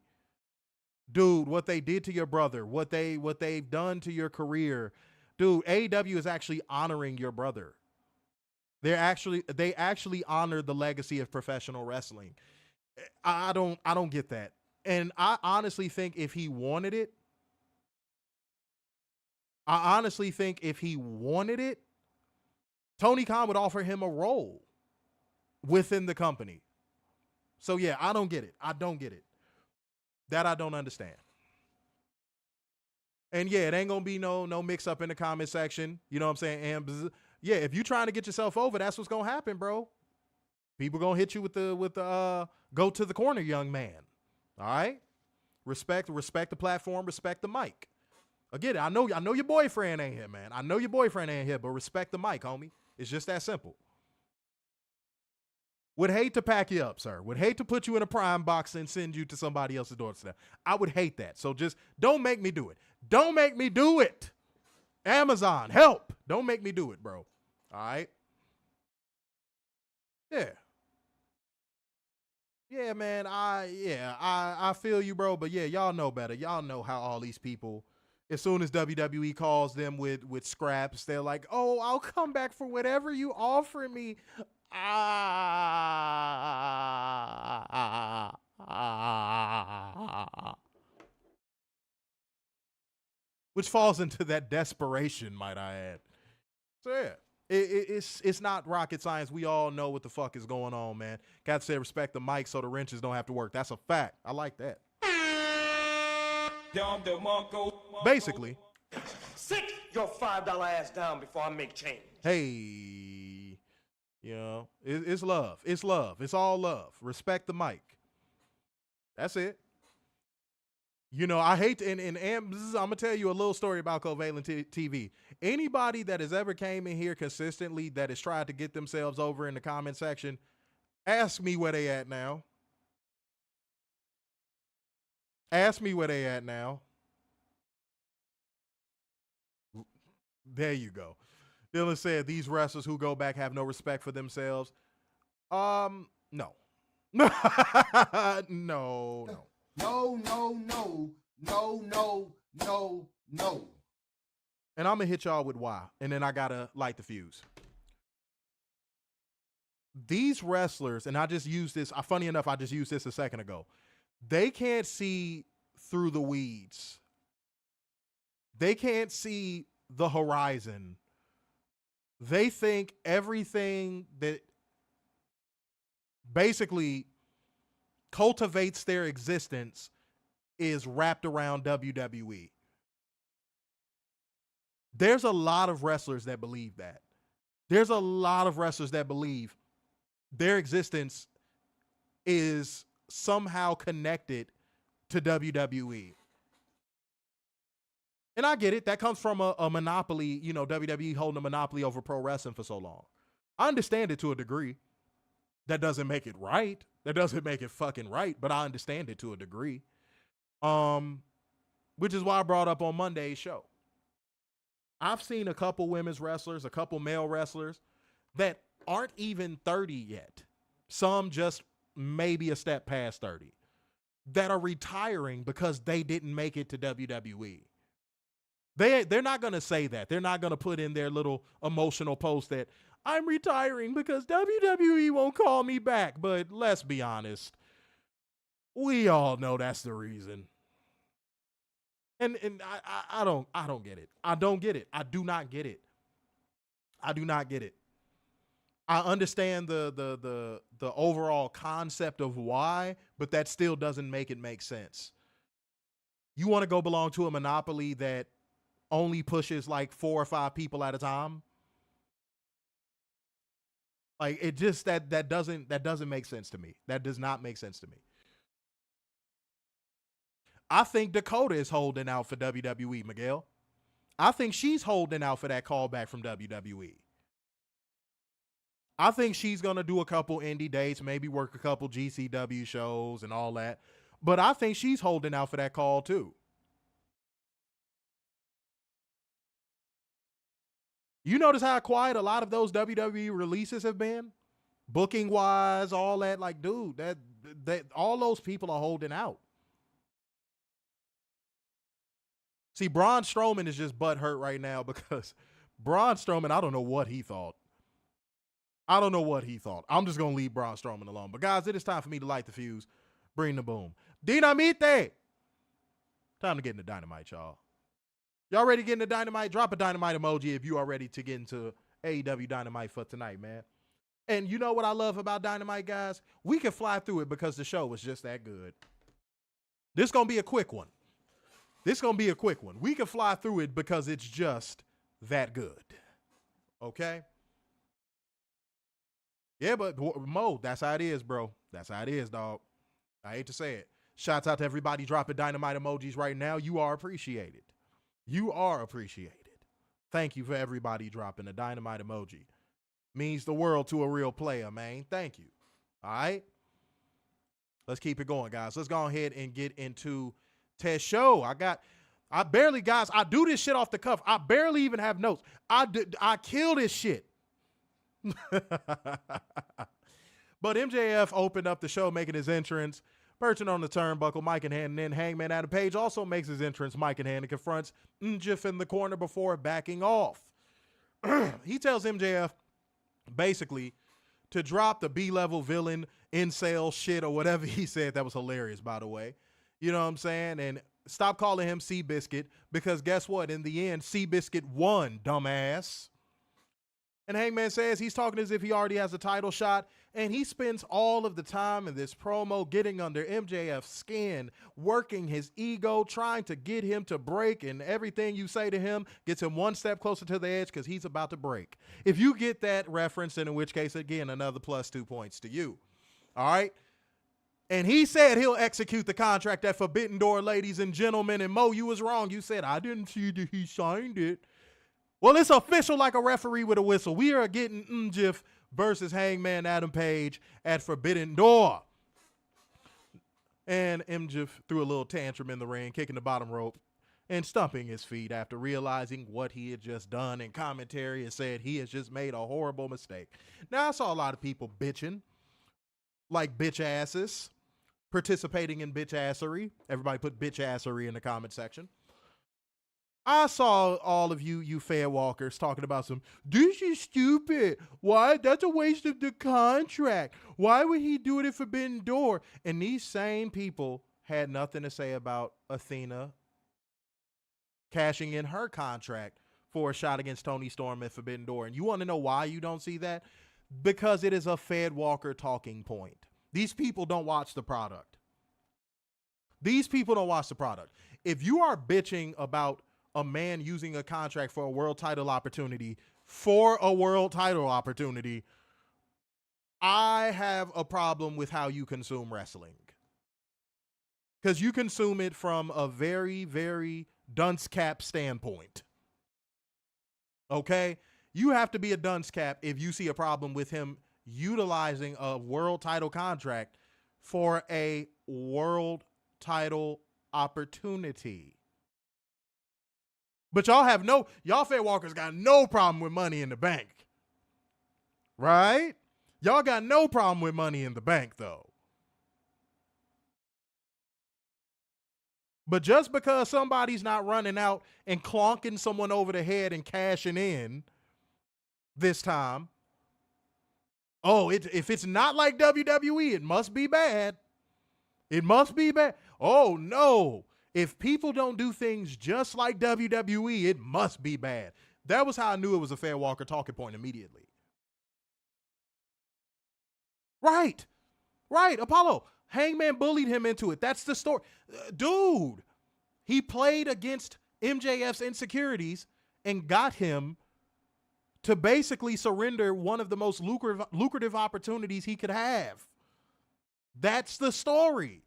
Dude, what they did to your brother, what they've done to your career, dude, AEW is actually honoring your brother. They actually honor the legacy of professional wrestling. I don't get that. And I honestly think if he wanted it, Tony Khan would offer him a role within the company. So yeah, I don't get it. That I don't understand. And yeah, it ain't gonna be no mix up in the comment section. You know what I'm saying? And yeah, if you trying to get yourself over, that's what's gonna happen, bro. People gonna hit you with the go to the corner, young man. All right? Respect the platform, respect the mic. Again, I know your boyfriend ain't here, man. I know your boyfriend ain't here, but respect the mic, homie. It's just that simple. Would hate to pack you up, sir. Would hate to put you in a prime box and send you to somebody else's doorstep. I would hate that. So just don't make me do it. Don't make me do it. Amazon, help. Don't make me do it, bro. All right? Yeah. Yeah, man. I feel you, bro. But yeah, y'all know better. Y'all know how all these people, as soon as WWE calls them with scraps, they're like, oh, I'll come back for whatever you offer me. Which falls into that desperation, might I add. So yeah, it's not rocket science. We all know what the fuck is going on, man. Got to say respect the mic so the wrenches don't have to work. That's a fact. I like that. Basically, sit your $5 ass down before I make change. Hey, it's love. It's love. It's all love. Respect the mic. That's it. I hate to, and I'm going to tell you a little story about Covalent TV. Anybody that has ever came in here consistently that has tried to get themselves over in the comment section, ask me where they at now. Ask me where they at now. There you go. Dylan said these wrestlers who go back have no respect for themselves. No. No. No, no, no, no, no, no, no. And I'm going to hit y'all with why. And then I got to light the fuse. These wrestlers, and I just used this, funny enough, I just used this a second ago. They can't see through the weeds. They can't see the horizon. They think everything that basically cultivates their existence is wrapped around WWE. There's a lot of wrestlers that believe that. There's a lot of wrestlers that believe their existence is somehow connected to WWE. And I get it. That comes from a monopoly, you know, WWE holding a monopoly over pro wrestling for so long. I understand it to a degree. That doesn't make it right. That doesn't make it fucking right, but I understand it to a degree. Which is why I brought up on Monday's show. I've seen a couple women's wrestlers, a couple male wrestlers that aren't even 30 yet. Some just maybe a step past 30 that are retiring because they didn't make it to WWE. They're not going to say that. They're not going to put in their little emotional post that I'm retiring because WWE won't call me back. But let's be honest. We all know that's the reason. And I don't get it. I don't get it. I do not get it. I do not get it. I understand the overall concept of why, but that still doesn't make it make sense. You want to go belong to a monopoly that only pushes like 4 or 5 people at a time? Like it just that doesn't make sense to me. That does not make sense to me. I think Dakota is holding out for WWE, Miguel. I think she's holding out for that callback from WWE. I think she's going to do a couple indie dates, maybe work a couple GCW shows and all that. But I think she's holding out for that call too. You notice how quiet a lot of those WWE releases have been? Booking wise, all that. Like, dude, that all those people are holding out. See, Braun Strowman is just butthurt right now because Braun Strowman, I don't know what he thought. I'm just going to leave Braun Strowman alone. But guys, it is time for me to light the fuse. Bring the boom. Dynamite. Time to get into Dynamite, y'all. Y'all ready to get into Dynamite? Drop a Dynamite emoji if you are ready to get into AEW Dynamite for tonight, man. And you know what I love about Dynamite, guys? We can fly through it because the show was just that good. This is going to be a quick one. We can fly through it because it's just that good. Okay? Yeah, but Mo, that's how it is, bro. That's how it is, dog. I hate to say it. Shouts out to everybody dropping Dynamite emojis right now. You are appreciated. Thank you for everybody dropping a Dynamite emoji. Means the world to a real player, man. Thank you. All right? Let's keep it going, guys. Let's go ahead and get into Ted's show. I do this shit off the cuff. I barely even have notes. I kill this shit. But MJF opened up the show, making his entrance, perching on the turnbuckle, mic in hand, and then Hangman Adam Page also makes his entrance, mic in hand, and confronts MJF in the corner before backing off. He tells MJF basically to drop the B-level villain incel shit or whatever he said. That was hilarious, by the way. You know what I'm saying? And stop calling him Seabiscuit, because guess what? In the end, Seabiscuit won, dumbass. And Hangman says he's talking as if he already has a title shot, and he spends all of the time in this promo getting under MJF's skin, working his ego, trying to get him to break, and everything you say to him gets him one step closer to the edge because he's about to break. If you get that reference, then in which case, again, another +2 points to you. All right? And he said he'll execute the contract at Forbidden Door, ladies and gentlemen. And Mo, you was wrong. You said, I didn't see that he signed it. Well, it's official like a referee with a whistle. We are getting MJF versus Hangman Adam Page at Forbidden Door. And MJF threw a little tantrum in the ring, kicking the bottom rope. and stumping his feet after realizing what he had just done in commentary and said he has just made a horrible mistake. Now, I saw a lot of people bitching, like bitch asses, participating in bitch assery. Everybody put bitch assery in the comment section. I saw all of you fair walkers talking about this is stupid. Why? That's a waste of the contract. Why would he do it at Forbidden Door? And these same people had nothing to say about Athena cashing in her contract for a shot against Toni Storm at Forbidden Door. And you want to know why you don't see that? Because it is a Fed Walker talking point. These people don't watch the product. These people don't watch the product. If you are bitching about a man using a contract for a world title opportunity, I have a problem with how you consume wrestling. Because you consume it from a very, very dunce cap standpoint. Okay? You have to be a dunce cap if you see a problem with him utilizing a world title contract for a world title opportunity. But y'all fair walkers got no problem with Money in the Bank. Right? Y'all got no problem with Money in the Bank, though. But just because somebody's not running out and clonking someone over the head and cashing in this time, if it's not like WWE, it must be bad. It must be bad. Oh, no. If people don't do things just like WWE, it must be bad. That was how I knew it was a fair walker talking point immediately. Right. Apollo. Hangman bullied him into it. That's the story. Dude, he played against MJF's insecurities and got him to basically surrender one of the most lucrative opportunities he could have. That's the story.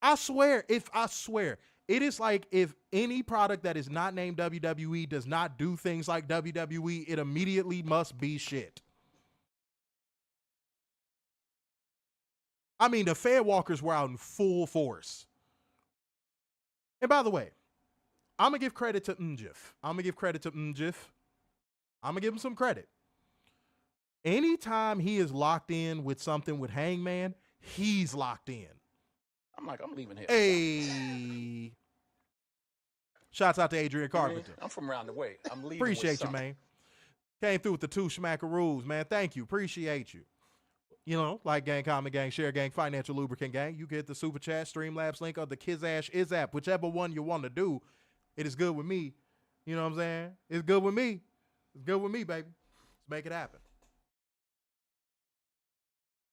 I swear, it is like if any product that is not named WWE does not do things like WWE, it immediately must be shit. I mean, the fair walkers were out in full force. And by the way, I'm going to give credit to MJF. I'm going to give him some credit. Anytime he is locked in with something with Hangman, he's locked in. I'm leaving here. Hey. Shouts out to Adrian Carpenter. I'm from around the way. I'm leaving. Appreciate you, man. Came through with the 2 schmackaroos, man. Thank you. Appreciate you. You know, like Gang, Comment Gang, Share Gang, Financial Lubricant Gang. You get the Super Chat, Streamlabs link, or the Kizash Is app. Whichever one you want to do, it is good with me. You know what I'm saying? It's good with me. It's good with me, baby. Let's make it happen.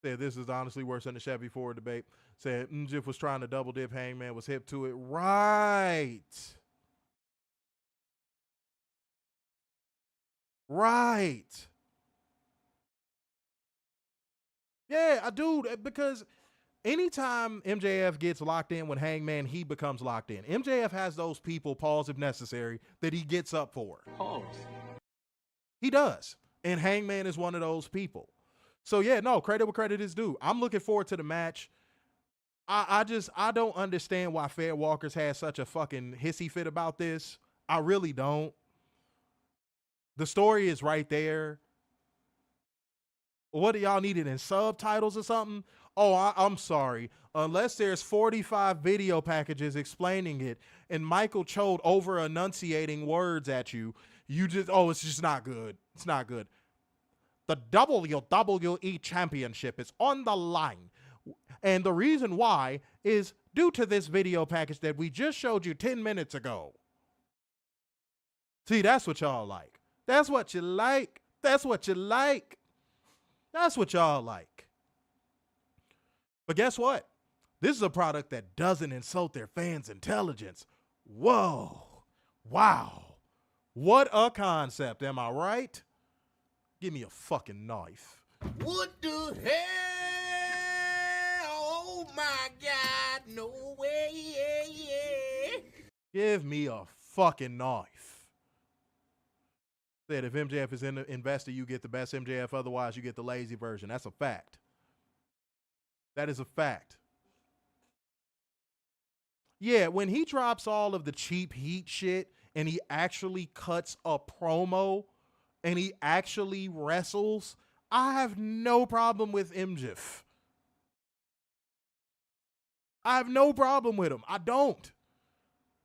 Said this is honestly worse than the Chevy Ford debate. Said MJF was trying to double dip. Hangman was hip to it. Right. Yeah, dude, because anytime MJF gets locked in with Hangman, he becomes locked in. MJF has those people, pause if necessary, that he gets up for. Pause. He does. And Hangman is one of those people. So, yeah, no, credit where credit is due. I'm looking forward to the match. I don't understand why Fair Walkers had such a fucking hissy fit about this. I really don't. The story is right there. What do y'all need it in subtitles or something? Oh, I'm sorry. Unless there's 45 video packages explaining it and Michael Chode over enunciating words at you, it's just not good. It's not good. The WWE Championship is on the line. And the reason why is due to this video package that we just showed you 10 minutes ago. See, that's what y'all like. That's what you like. That's what you like. That's what y'all like. But guess what? This is a product that doesn't insult their fans' intelligence. Whoa. Wow. What a concept, am I right? Give me a fucking knife. What the hell? Oh my God, no way, yeah. Give me a fucking knife. Said if MJF is in the investor, you get the best MJF. Otherwise, you get the lazy version. That's a fact. That is a fact. Yeah, when he drops all of the cheap heat shit and he actually cuts a promo and he actually wrestles, I have no problem with MJF. I have no problem with him. I don't.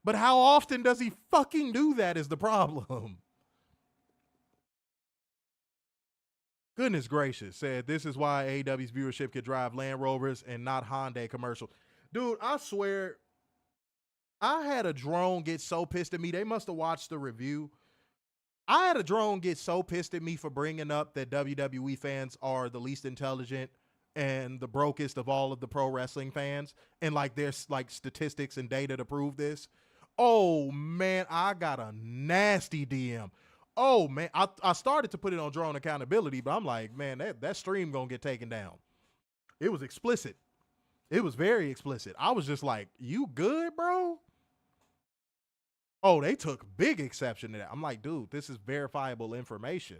But how often does he fucking do that is the problem. Goodness gracious, said this is why AEW's viewership could drive Land Rovers and not Hyundai commercials. Dude, I swear, I had a drone get so pissed at me. They must have watched the review. I had a drone get so pissed at me for bringing up that WWE fans are the least intelligent and the brokest of all of the pro wrestling fans. And like there's like statistics and data to prove this. Oh man, I got a nasty DM. Oh man, I started to put it on drone accountability, but I'm like, man, that stream gonna get taken down. It was explicit. It was very explicit. I was just like, you good, bro? Oh, they took big exception to that. I'm like, dude, this is verifiable information.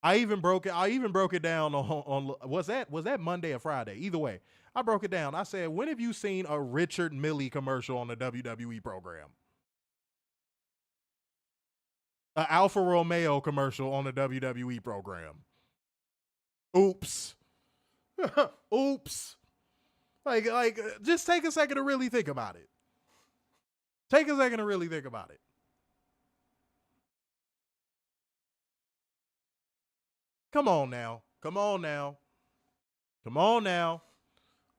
I even broke it down on was that Monday or Friday? Either way, I broke it down. I said, when have you seen a Richard Millie commercial on the WWE program? An Alfa Romeo commercial on the WWE program? Oops. Oops. Like, just take a second to really think about it. Take a second to really think about it. Come on now. Come on now. Come on now.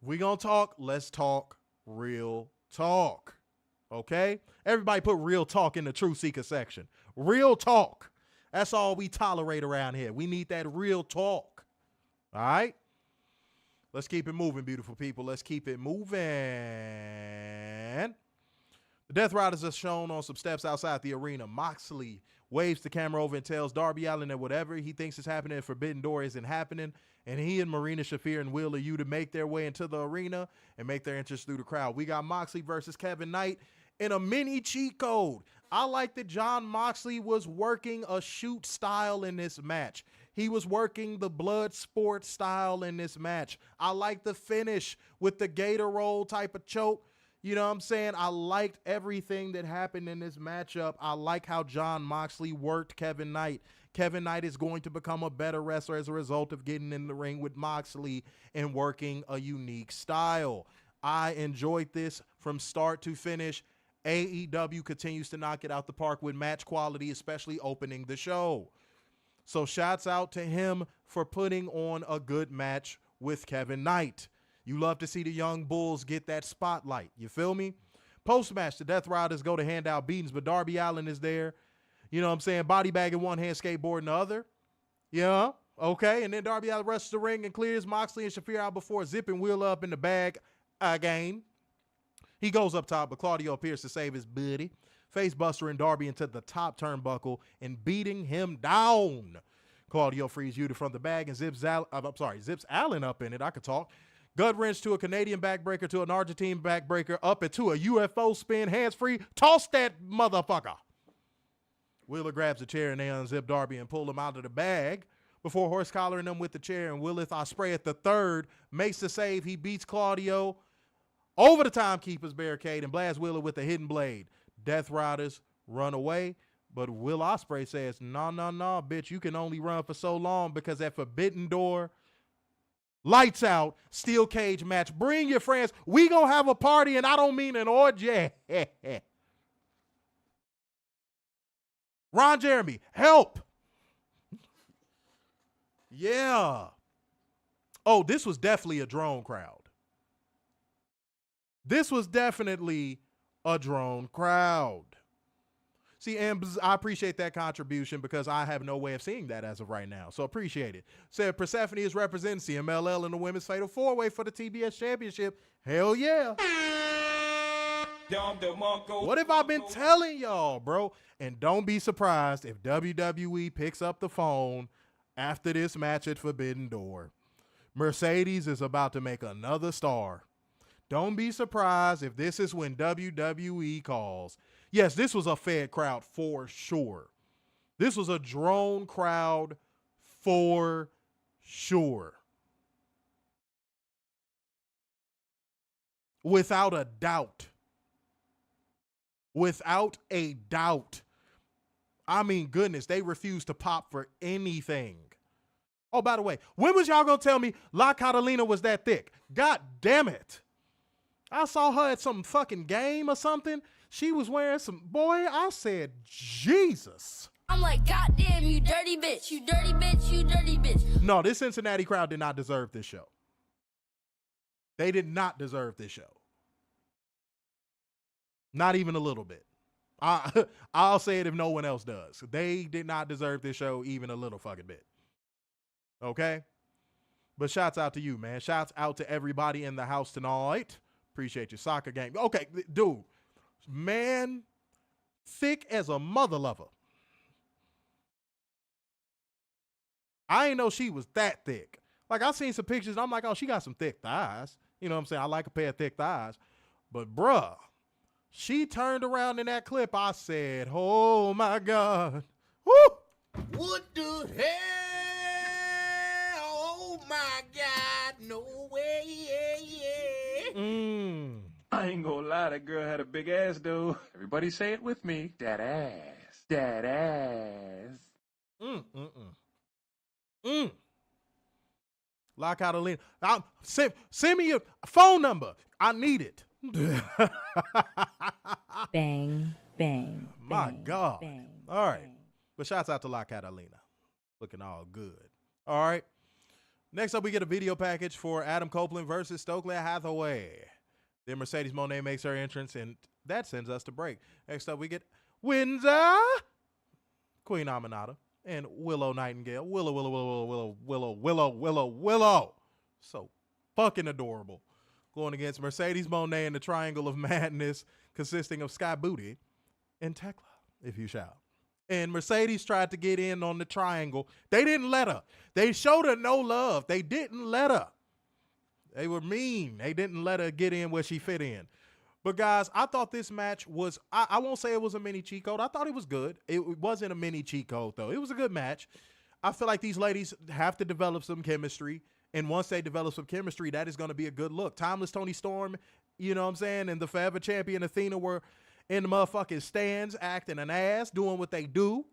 We gonna talk. Let's talk real talk. Okay? Everybody put real talk in the Truth Seeker section. Real talk. That's all we tolerate around here. We need that real talk. All right? Let's keep it moving, beautiful people. Let's keep it moving. The Death Riders are shown on some steps outside the arena. Moxley waves the camera over and tells Darby Allin that whatever he thinks is happening at Forbidden Door isn't happening, and he and Marina Shafir and Will you to make their way into the arena and make their entrance through the crowd. We got Moxley versus Kevin Knight in a mini cheat code. I like that Jon Moxley was working a shoot style in this match. He was working the blood sport style in this match. I like the finish with the gator roll type of choke. You know what I'm saying? I liked everything that happened in this matchup. I like how Jon Moxley worked Kevin Knight. Kevin Knight is going to become a better wrestler as a result of getting in the ring with Moxley and working a unique style. I enjoyed this from start to finish. AEW continues to knock it out the park with match quality, especially opening the show. So shouts out to him for putting on a good match with Kevin Knight. You love to see the young bulls get that spotlight. You feel me? Post-match, the Death Riders go to hand out beatings, but Darby Allin is there. You know what I'm saying? Body bag in one hand, skateboard in the other. Yeah, okay. And then Darby Allin rushes the ring and clears Moxley and Shafir out before zipping Wheel up in the bag again. He goes up top, but Claudio appears to save his buddy, face bustering Darby into the top turnbuckle and beating him down. Claudio frees Yuta from the bag and zips Allin up in it. I could talk. Gut wrench to a Canadian backbreaker to an Argentine backbreaker, up into a UFO spin, hands free. Toss that motherfucker. Wheeler grabs a chair and they unzip Darby and pull him out of the bag before horse collaring him with the chair. And Willith Ospreay at the third makes the save. He beats Claudio over the timekeeper's barricade and blasts Wheeler with a hidden blade. Death Riders run away, but Will Ospreay says, no, bitch, you can only run for so long because at Forbidden Door, lights out, steel cage match. Bring your friends. We gonna have a party, and I don't mean an orgy. Ron Jeremy, help. Yeah. Oh, this was definitely a drone crowd. This was definitely a drone crowd. See, and I appreciate that contribution because I have no way of seeing that as of right now. So appreciate it. Said Persephone is representing CMLL in the Women's Fatal 4-Way for the TBS Championship. Hell yeah. What have I been telling y'all, bro? And don't be surprised if WWE picks up the phone after this match at Forbidden Door. Mercedes is about to make another star. Don't be surprised if this is when WWE calls. Yes, this was a fed crowd for sure. This was a drone crowd for sure. Without a doubt. Without a doubt. I mean, goodness, they refuse to pop for anything. Oh, by the way, when was y'all going to tell me La Catalina was that thick? God damn it. I saw her at some fucking game or something. She was wearing some, boy, I said, Jesus. I'm like, goddamn, you dirty bitch, you dirty bitch, you dirty bitch. No, this Cincinnati crowd did not deserve this show. They did not deserve this show. Not even a little bit. I'll say it if no one else does. They did not deserve this show even a little fucking bit. Okay? But shouts out to you, man. Shouts out to everybody in the house tonight. Appreciate your soccer game. Okay, dude. Man, thick as a mother lover. I ain't know she was that thick. Like, I seen some pictures, and I'm like, oh, she got some thick thighs. You know what I'm saying? I like a pair of thick thighs. But, bruh, she turned around in that clip. I said, oh, my God. Woo! What the hell? Oh my God, no way, yeah. I ain't gonna lie, that girl had a big ass, though. Everybody say it with me. That ass. That ass. La Catalina. Send me your phone number. I need it. Bang, bang. My bang, God. Bang, All right. bang. But shouts out to La Catalina. Looking all good. All right. Next up, we get a video package for Adam Copeland versus Stokely Hathaway. Then Mercedes Moné makes her entrance, and that sends us to break. Next up, we get Windsor, Queen Aminata, and Willow Nightingale. Willow. So fucking adorable. Going against Mercedes Moné in the Triangle of Madness, consisting of Skye Booty and Thekla, if you shall. And Mercedes tried to get in on the triangle. They didn't let her. They showed her no love. They didn't let her. They were mean. They didn't let her get in where she fit in. But, guys, I thought this match was, I won't say it was a mini cheat code. I thought it was good. It wasn't a mini cheat code, though. It was a good match. I feel like these ladies have to develop some chemistry. And once they develop some chemistry, that is going to be a good look. Timeless Toni Storm, you know what I'm saying, and the Forever Champion Athena were in the motherfucking stands acting an ass, doing what they do.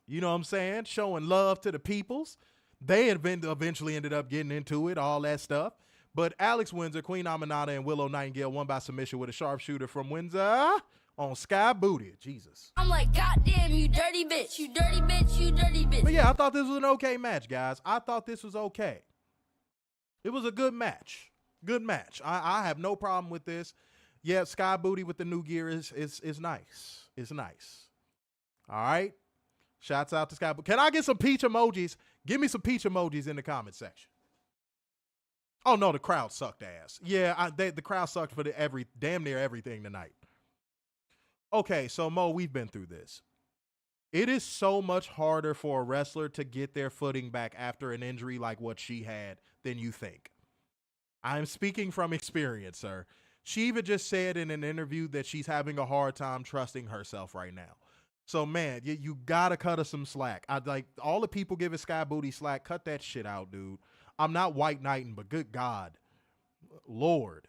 You know what I'm saying? Showing love to the peoples. They eventually ended up getting into it, all that stuff. But Alex Windsor, Queen Aminata, and Willow Nightingale won by submission with a sharpshooter from Windsor on Skye Booty. Jesus. I'm like, goddamn, you dirty bitch, you dirty bitch, you dirty bitch. But yeah, I thought this was an okay match, guys. I thought this was okay. It was a good match. Good match. I have no problem with this. Yeah, Skye Booty with the new gear is nice. It's nice. All right. Shouts out to Skye Booty. Can I get some peach emojis? Give me some peach emojis in the comment section. Oh, no, the crowd sucked ass. Yeah, the crowd sucked for damn near everything tonight. Okay, so Mo, we've been through this. It is so much harder for a wrestler to get their footing back after an injury like what she had than you think. I'm speaking from experience, sir. She even just said in an interview that she's having a hard time trusting herself right now. So, man, you got to cut her some slack. All the people giving Skye Booty slack, cut that shit out, dude. I'm not white knighting, but good God. Lord.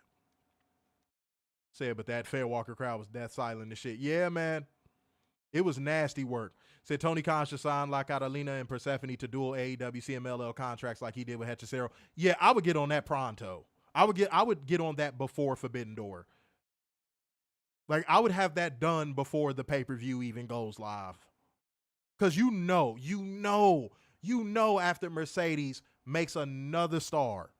Said, but that Fairwalker crowd was that silent and shit. Yeah, man. It was nasty work. Said Tony Khan should sign La Catalina and Persephone to dual AEW CMLL contracts like he did with Hechicero. Yeah, I would get on that pronto. I would get on that before Forbidden Door. Like, I would have that done before the pay-per-view even goes live. Because you know after Mercedes makes another star,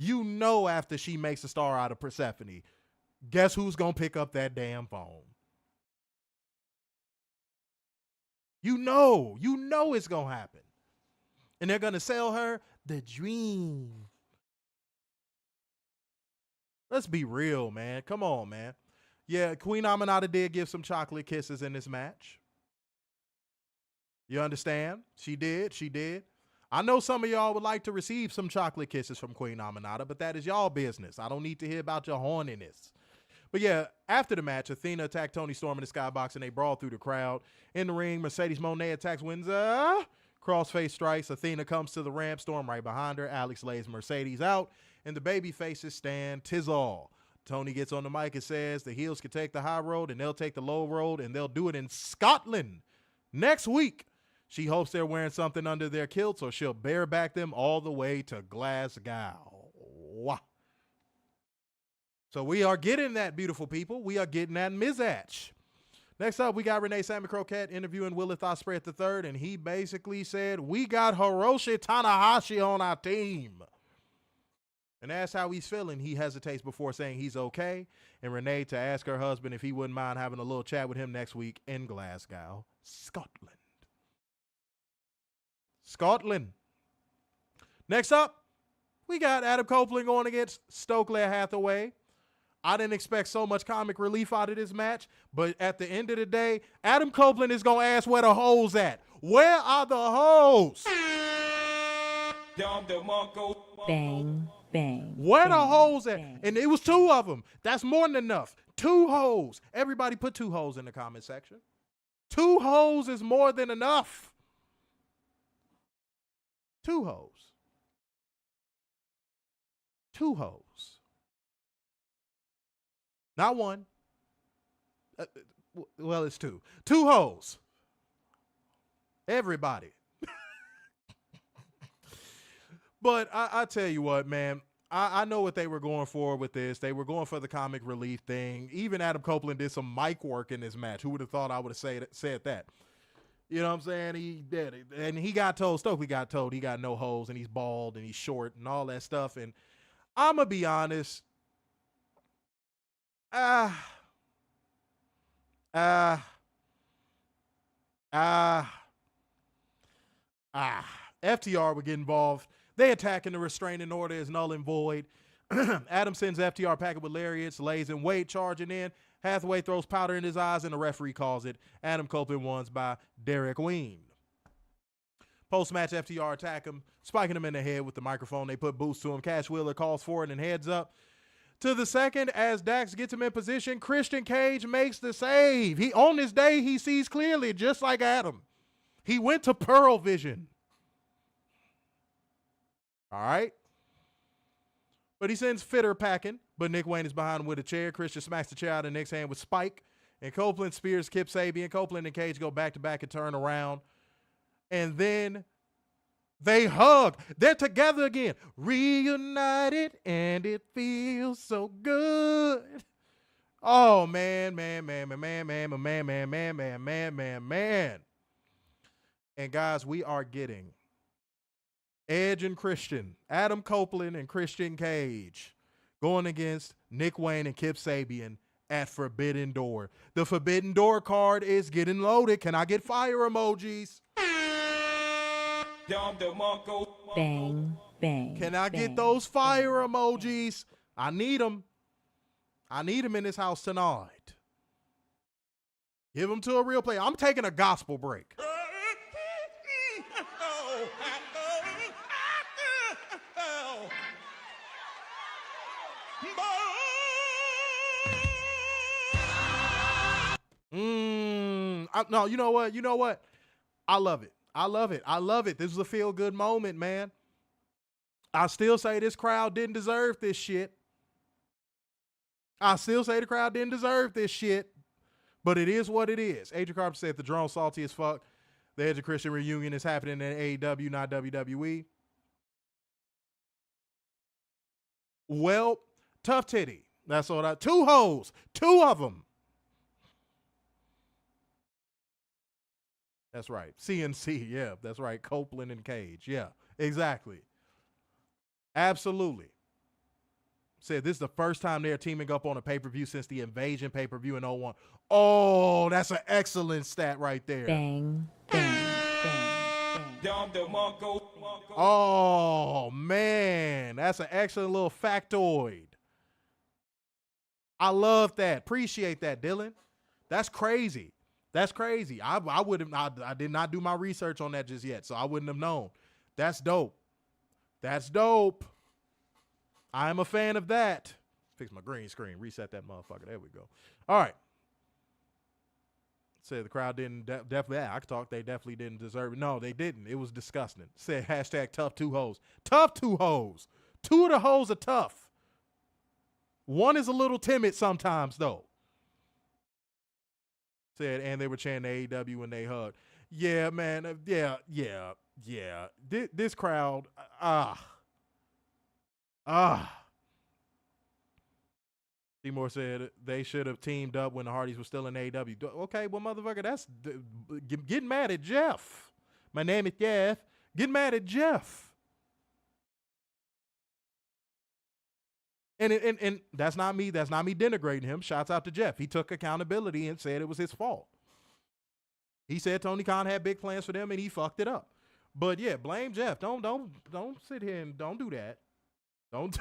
after she makes a star out of Persephone, guess who's going to pick up that damn phone? You know it's going to happen. And they're going to sell her the dream. Let's be real, man. Come on, man. Yeah, Queen Aminata did give some chocolate kisses in this match. You understand? She did. I know some of y'all would like to receive some chocolate kisses from Queen Aminata, but that is y'all business. I don't need to hear about your horniness. But yeah, after the match, Athena attacked Toni Storm in the skybox and they brawled through the crowd. In the ring, Mercedes Moné attacks Windsor. Crossface strikes. Athena comes to the ramp. Storm right behind her. Alex lays Mercedes out. And the baby faces stand. 'Tis all. Tony gets on the mic and says the heels can take the high road and they'll take the low road, and they'll do it in Scotland next week. She hopes they're wearing something under their kilt, so she'll bareback them all the way to Glasgow. Wow. So we are getting that, beautiful people. We are getting that Mizatch. Next up, we got Renee Sammy Croquette interviewing Willith Ospreay at the third, and he basically said, we got Hiroshi Tanahashi on our team. And asked how he's feeling. He hesitates before saying he's okay. And Renee to ask her husband if he wouldn't mind having a little chat with him next week in Glasgow, Scotland. Scotland. Next up, we got Adam Copeland going against Stokely Hathaway. I didn't expect so much comic relief out of this match, but at the end of the day, Adam Copeland is going to ask where the hoes at. Where are the hoes? Bang, bang. Where bang, the hoes at? bang. And it was 2 of them. That's more than enough. 2 hoes. Everybody put 2 hoes in the comment section. 2 hoes is more than enough. 2 hoes. 2 hoes. Not 1. Well, it's 2. 2 hoes. Everybody. But I tell you what, man, I know what they were going for with this. They were going for the comic relief thing. Even Adam Copeland did some mic work in this match. Who would have thought I would have said that? You know what I'm saying? He did it. And he got told, Stokely got told he got no hoes and he's bald and he's short and all that stuff. And I'm going to be honest. FTR would get involved. They attack and the restraining order is null and void. Adam sends FTR packing with lariats, lays in wait, charging in. Hathaway throws powder in his eyes, and the referee calls it. Adam Copeland wins by Derek Ween. Post-match, FTR attack him, spiking him in the head with the microphone. They put boots to him. Cash Wheeler calls for it and heads up to the second as Dax gets him in position. Christian Cage makes the save. On this day, he sees clearly, just like Adam. He went to Pearl Vision. All right. But he sends Fitter packing, but Nick Wayne is behind him with a chair. Christian smacks the chair out of Nick's hand with Spike. And Copeland spears Kip Sabian. Copeland and Cage go back-to-back and turn around. And then they hug. They're together again. Reunited, and it feels so good. Oh, man. And guys, we are getting Edge and Christian, Adam Copeland and Christian Cage going against Nick Wayne and Kip Sabian at Forbidden Door. The Forbidden Door card is getting loaded. Can I get fire emojis? Bang, bang. Can I bang, get those fire bang, emojis? I need them. I need them in this house tonight. Give them to a real player. I'm taking a gospel break. No, you know what? You know what? I love it. I love it. I love it. This is a feel-good moment, man. I still say this crowd didn't deserve this shit. I still say the crowd didn't deserve this shit, but it is what it is. Adrian Carpenter said the drone salty as fuck. The Edge and Christian reunion is happening in AEW, not WWE. Well, tough titty. That's all. 2 hoes. 2 of them. That's right. CNC. Yeah, that's right. Copeland and Cage. Yeah, exactly. Absolutely. Said this is the first time they're teaming up on a pay-per-view since the Invasion pay-per-view in 01. Oh, that's an excellent stat right there. Bang, bang, bang, bang. Oh, man. That's an excellent little factoid. I love that. Appreciate that, Dylan. That's crazy. That's crazy. I did not do my research on that just yet, so I wouldn't have known. That's dope. That's dope. I am a fan of that. Fix my green screen. Reset that motherfucker. There we go. All right. Said the crowd didn't definitely. I could talk. They definitely didn't deserve it. No, they didn't. It was disgusting. Said hashtag tough 2 hoes. Tough 2 hoes. 2 of the hoes are tough. One is a little timid sometimes, though. Said, and they were chanting AEW when they hugged. Yeah, man. Yeah. This crowd, Seymour said they should have teamed up when the Hardys were still in AEW. Okay, well, motherfucker, that's getting mad at Jeff. My name is Jeff. Get mad at Jeff. And that's not me. That's not me denigrating him. Shouts out to Jeff. He took accountability and said it was his fault. He said Tony Khan had big plans for them and he fucked it up. But yeah, blame Jeff. Don't sit here and don't do that. Don't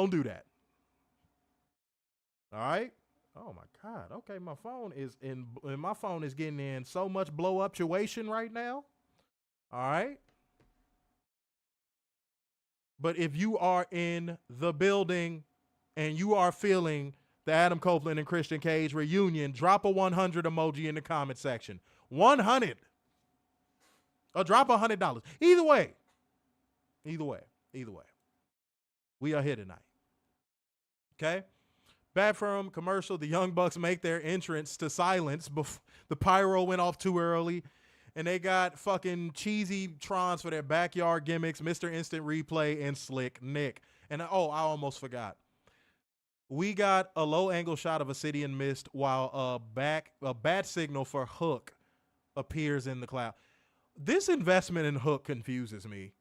do that. All right. Oh my God. Okay, my phone is getting in so much blow up situation right now. All right. But if you are in the building and you are feeling the Adam Copeland and Christian Cage reunion, drop a 100 emoji in the comment section. 100. Or drop $100. Either way. We are here tonight. Okay? Back from commercial, the Young Bucks make their entrance to silence. The pyro went off too early. And they got fucking cheesy Trons for their backyard gimmicks, Mr. Instant Replay, and Slick Nick. And I almost forgot. We got a low angle shot of Obsidian Mist while a bat signal for Hook appears in the cloud. This investment in Hook confuses me.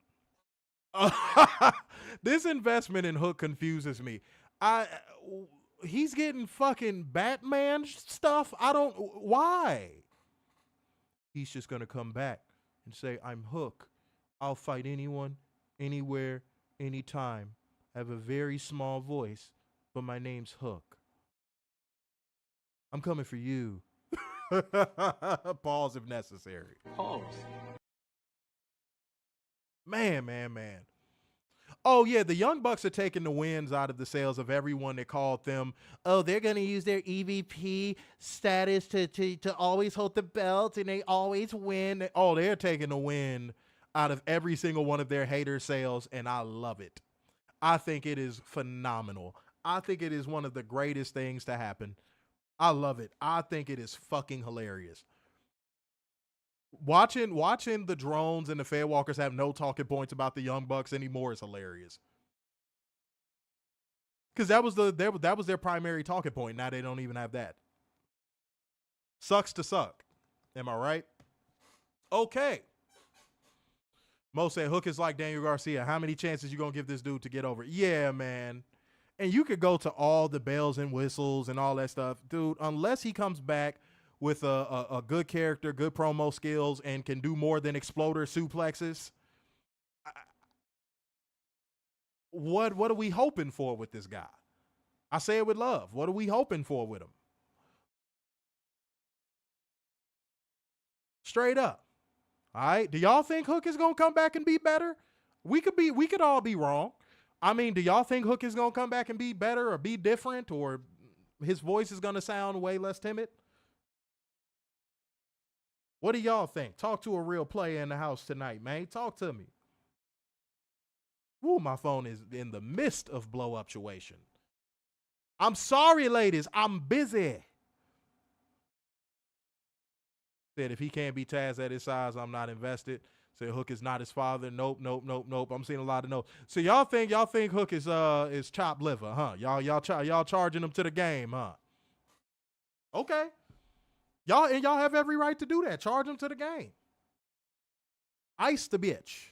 He's getting fucking Batman stuff. Why? He's just going to come back and say, I'm Hook. I'll fight anyone, anywhere, anytime. I have a very small voice, but my name's Hook. I'm coming for you. Pause if necessary. Pause. Man. Oh, yeah, the Young Bucks are taking the wins out of the sails of everyone that called them. Oh, they're going to use their EVP status to always hold the belt, and they always win. Oh, they're taking the win out of every single one of their hater sales, and I love it. I think it is phenomenal. I think it is one of the greatest things to happen. I love it. I think it is fucking hilarious. Watching the drones and the Fairwalkers have no talking points about the Young Bucks anymore is hilarious. Because that was their primary talking point. Now they don't even have that. Sucks to suck. Am I right? Okay. Mo said Hook is like Daniel Garcia. How many chances you gonna give this dude to get over? Yeah, man. And you could go to all the bells and whistles and all that stuff. Dude, unless he comes back with a good character, good promo skills, and can do more than exploder suplexes, what are we hoping for with this guy? I say it with love. What are we hoping for with him? Straight up. All right. Do y'all think Hook is going to come back and be better? We could all be wrong. I mean, do y'all think Hook is going to come back and be better or be different, or his voice is going to sound way less timid? What do y'all think? Talk to a real player in the house tonight, man. Talk to me. Ooh, my phone is in the midst of blow-up-tuation. I'm sorry, ladies. I'm busy. Said if he can't be Taz at his size, I'm not invested. Said Hook is not his father. Nope. I'm seeing a lot of nope. So y'all think Hook is chopped liver, huh? Y'all charging him to the game, huh? Okay. Y'all have every right to do that. Charge him to the game. Ice the bitch.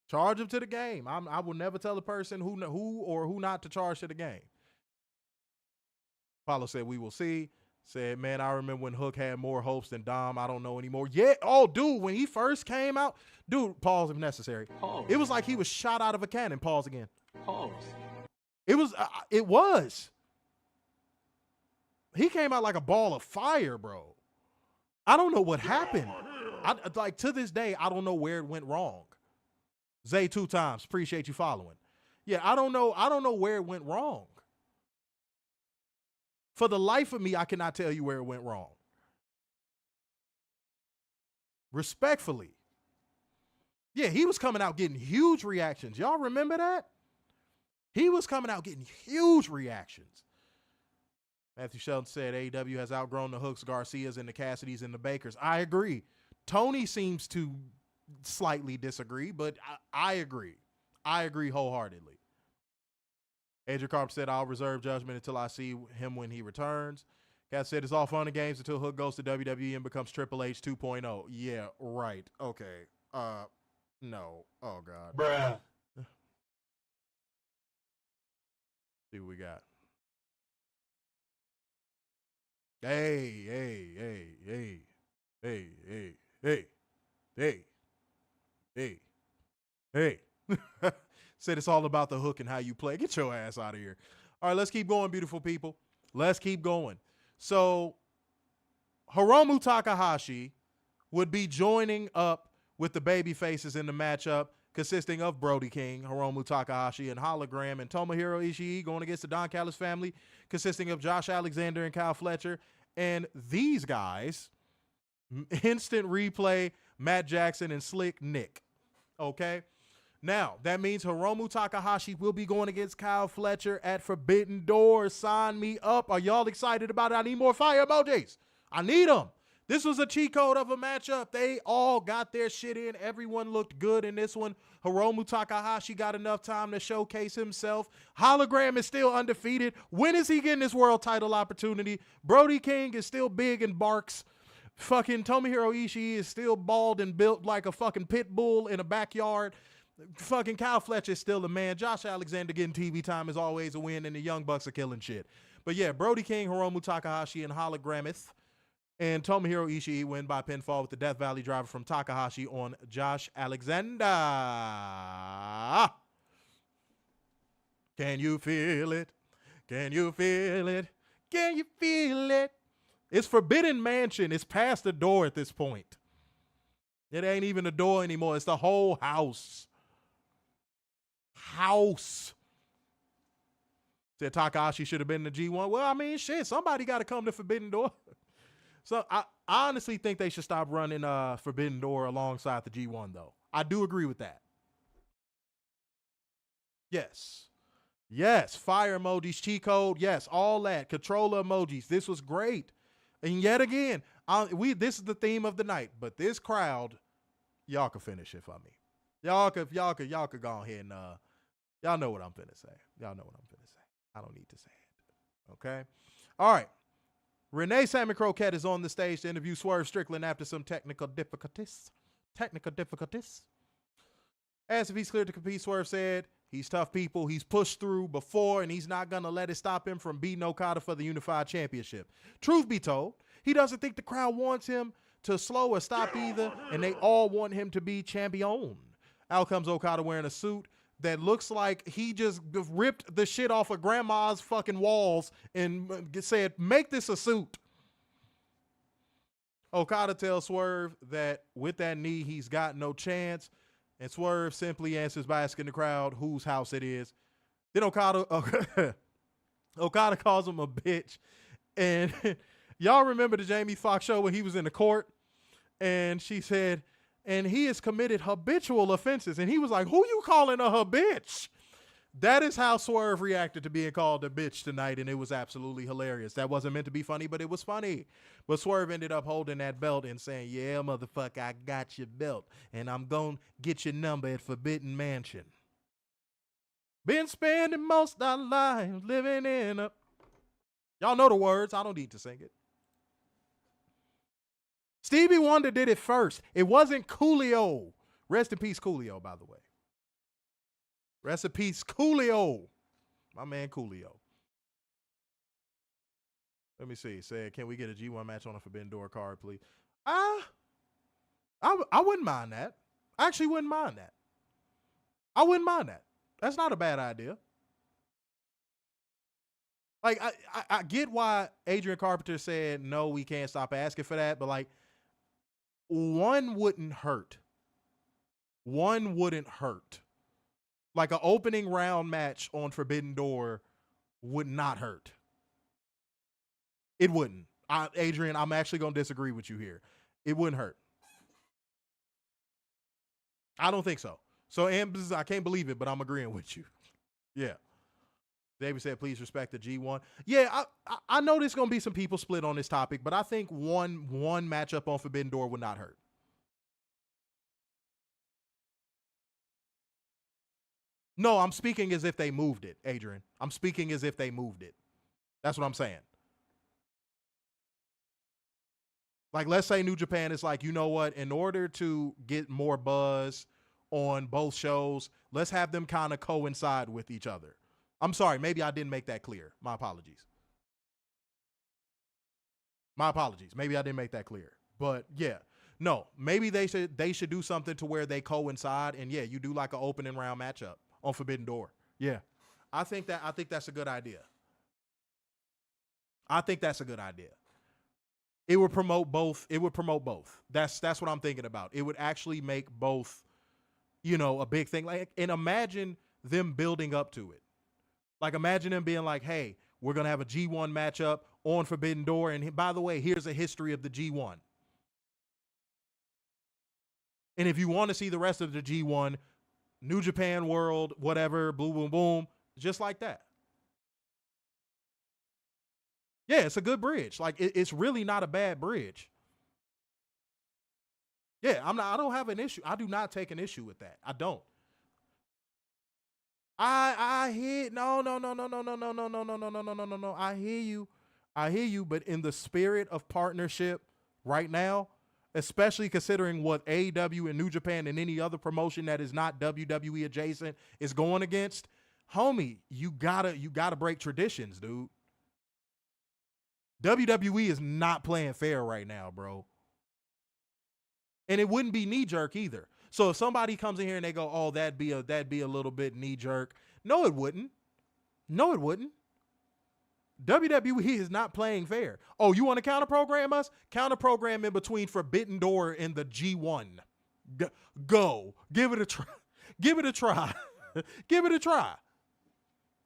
Charge him to the game. I will never tell a person who or who not to charge to the game. Paulo said, we will see. Said, man, I remember when Hook had more hopes than Dom. I don't know anymore. Yeah. Oh, dude, when he first came out, dude, pause if necessary. Pause. It was like he was shot out of a cannon. Pause again. Pause. It was. He came out like a ball of fire, bro. I don't know what happened. To this day, I don't know where it went wrong. Zay 2 times. Appreciate you following. Yeah, I don't know where it went wrong. For the life of me, I cannot tell you where it went wrong. Respectfully. Yeah, he was coming out getting huge reactions. Y'all remember that? He was coming out getting huge reactions. Matthew Shelton said AEW has outgrown the Hooks, Garcias, and the Cassidys and the Bakers. I agree. Tony seems to slightly disagree, but I agree. I agree wholeheartedly. Adrian Carpenter said, I'll reserve judgment until I see him when he returns. Cat said, it's all fun and games until Hook goes to WWE and becomes Triple H 2.0. Yeah, right. Okay. No. Oh, God. Bruh. See what we got. Hey. Said it's all about the Hook and how you play. Get your ass out of here. All right, let's keep going, beautiful people. Let's keep going. So, Hiromu Takahashi would be joining up with the baby faces in the matchup consisting of Brody King, Hiromu Takahashi, and Hologram, and Tomohiro Ishii going against the Don Callis family consisting of Josh Alexander and Kyle Fletcher. And these guys, Instant Replay, Matt Jackson, and Slick Nick. Okay? Now, that means Hiromu Takahashi will be going against Kyle Fletcher at Forbidden Door. Sign me up. Are y'all excited about it? I need more fire emojis. I need them. This was a cheat code of a matchup. They all got their shit in. Everyone looked good in this one. Hiromu Takahashi got enough time to showcase himself. Hologram is still undefeated. When is he getting this world title opportunity? Brody King is still big and barks. Fucking Tomohiro Ishii is still bald and built like a fucking pit bull in a backyard. Fucking Kyle Fletcher is still a man. Josh Alexander getting TV time is always a win, and the Young Bucks are killing shit. But yeah, Brody King, Hiromu Takahashi, and Hologramith. And Tomohiro Ishii win by pinfall with the Death Valley driver from Takahashi on Josh Alexander. Can you feel it? Can you feel it? Can you feel it? It's Forbidden Mansion. It's past the door at this point. It ain't even a door anymore. It's the whole house. Said Takahashi should have been in the G1. Well, I mean, shit, somebody got to come to Forbidden Door. So I honestly think they should stop running Forbidden Door alongside the G1, though. I do agree with that. Yes. Fire emojis, cheat code. Yes, all that. Controller emojis. This was great. And yet again, this is the theme of the night. But this crowd, y'all can finish it for me. Y'all could go ahead and y'all know what I'm finna say. I don't need to say it. Okay? All right. Renee Salmon Croquette is on the stage to interview Swerve Strickland after some technical difficulties. As if he's cleared to compete, Swerve said he's tough people. He's pushed through before, and he's not going to let it stop him from beating Okada for the Unified Championship. Truth be told, he doesn't think the crowd wants him to slow or stop either, and they all want him to be champion. Out comes Okada wearing a suit that looks like he just ripped the shit off of grandma's fucking walls and said, make this a suit. Okada tells Swerve that with that knee, he's got no chance. And Swerve simply answers by asking the crowd whose house it is. Then Okada calls him a bitch. And y'all remember the Jamie Foxx show when he was in the court? And she said, and he has committed habitual offenses. And he was like, who you calling a bitch? That is how Swerve reacted to being called a bitch tonight, and it was absolutely hilarious. That wasn't meant to be funny, but it was funny. But Swerve ended up holding that belt and saying, yeah, motherfucker, I got your belt, and I'm going to get your number at Forbidden Mansion. Been spending most of our lives living in a... Y'all know the words. I don't need to sing it. Stevie Wonder did it first. It wasn't Coolio. Rest in peace, Coolio, by the way. Rest in peace, Coolio. My man, Coolio. Let me see. Said, can we get a G1 match on a Forbidden Door card, please? I wouldn't mind that. I actually wouldn't mind that. I wouldn't mind that. That's not a bad idea. Like, I get why Adrian Carpenter said, no, we can't stop asking for that, but like, one wouldn't hurt. Like an opening round match on Forbidden Door would not hurt. It wouldn't. Adrian, I'm actually going to disagree with you here. It wouldn't hurt. I don't think so. So, I can't believe it, but I'm agreeing with you. Yeah. David said, please respect the G1. Yeah, I know there's going to be some people split on this topic, but I think one matchup on Forbidden Door would not hurt. No, I'm speaking as if they moved it, Adrian. I'm speaking as if they moved it. That's what I'm saying. Like, let's say New Japan is like, you know what? In order to get more buzz on both shows, let's have them kind of coincide with each other. I'm sorry, maybe I didn't make that clear. My apologies. Maybe I didn't make that clear. But yeah, no, maybe they should do something to where they coincide, and yeah, you do like an opening round matchup on Forbidden Door. Yeah. I think that's a good idea. It would promote both. That's what I'm thinking about. It would actually make both, a big thing. Like, and imagine them building up to it. Like, imagine them being like, hey, we're going to have a G1 matchup on Forbidden Door. And by the way, here's a history of the G1. And if you want to see the rest of the G1, New Japan World, whatever, boom, boom, boom, just like that. Yeah, it's a good bridge. Like, it's really not a bad bridge. Yeah, I don't have an issue. I do not take an issue with that. I don't. I hear no. I hear you, but in the spirit of partnership right now, especially considering what AEW and New Japan and any other promotion that is not WWE adjacent is going against, homie, you gotta break traditions, dude. WWE is not playing fair right now, bro. And it wouldn't be knee jerk either. So if somebody comes in here and they go, oh, that'd be a little bit knee jerk. No, it wouldn't. WWE is not playing fair. Oh, you want to counter program us? Counter program in between Forbidden Door and the G1. Go. Give it a try. Give it a try.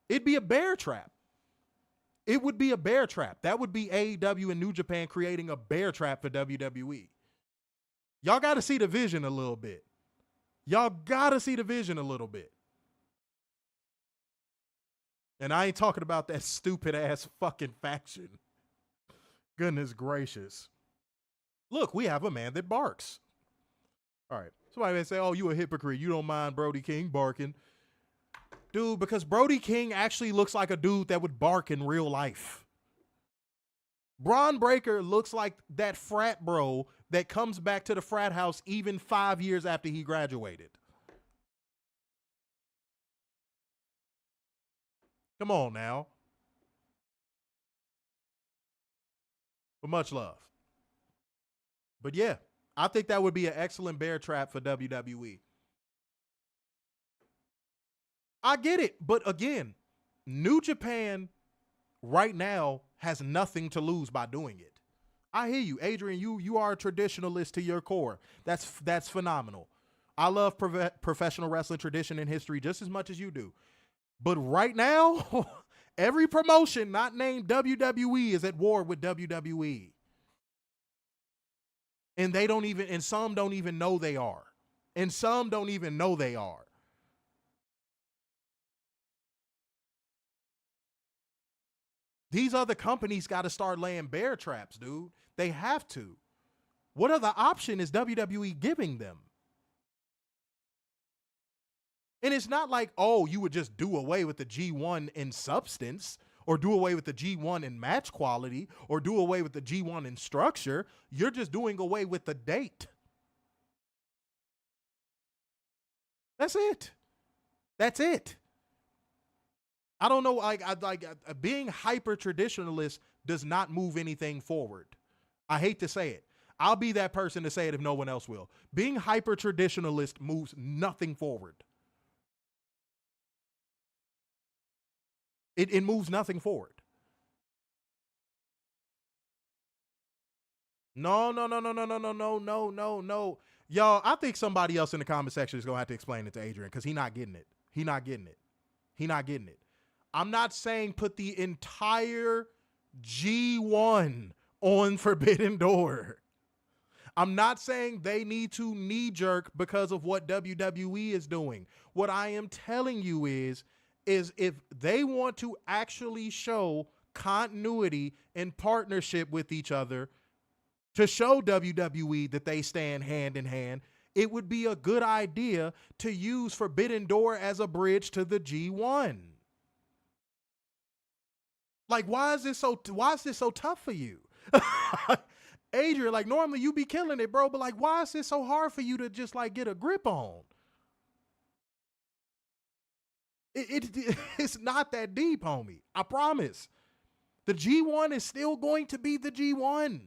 It'd be a bear trap. It would be a bear trap. That would be AEW and New Japan creating a bear trap for WWE. Y'all got to see the vision a little bit. And I ain't talking about that stupid ass fucking faction. Goodness gracious. Look, we have a man that barks. All right. Somebody may say, oh, you a hypocrite. You don't mind Brody King barking. Dude, because Brody King actually looks like a dude that would bark in real life. Braun Breaker looks like that frat bro that comes back to the frat house even 5 years after he graduated. Come on now. But much love. But yeah, I think that would be an excellent bear trap for WWE. I get it. But again, New Japan right now has nothing to lose by doing it. I hear you, Adrian. You are a traditionalist to your core. That's phenomenal. I love professional wrestling tradition and history just as much as you do. But right now, every promotion not named WWE is at war with WWE. And some don't even know they are. These other companies got to start laying bear traps, dude. They have to. What other option is WWE giving them? And it's not like, oh, you would just do away with the G1 in substance, or do away with the G1 in match quality, or do away with the G1 in structure. You're just doing away with the date. That's it. I don't know, like being hyper traditionalist does not move anything forward. I hate to say it. I'll be that person to say it if no one else will. Being hyper traditionalist moves nothing forward. It moves nothing forward. No. Y'all, I think somebody else in the comment section is going to have to explain it to Adrian because he's not getting it. I'm not saying put the entire G1 on Forbidden Door. I'm not saying they need to knee jerk because of what WWE is doing. What I am telling you is if they want to actually show continuity and partnership with each other to show WWE that they stand hand in hand, it would be a good idea to use Forbidden Door as a bridge to the G1. Like, why is this so tough for you? Adrian, like, normally you be killing it, bro, but like, why is this so hard for you to just like get a grip on? It's not that deep, homie. I promise. The G1 is still going to be the G1.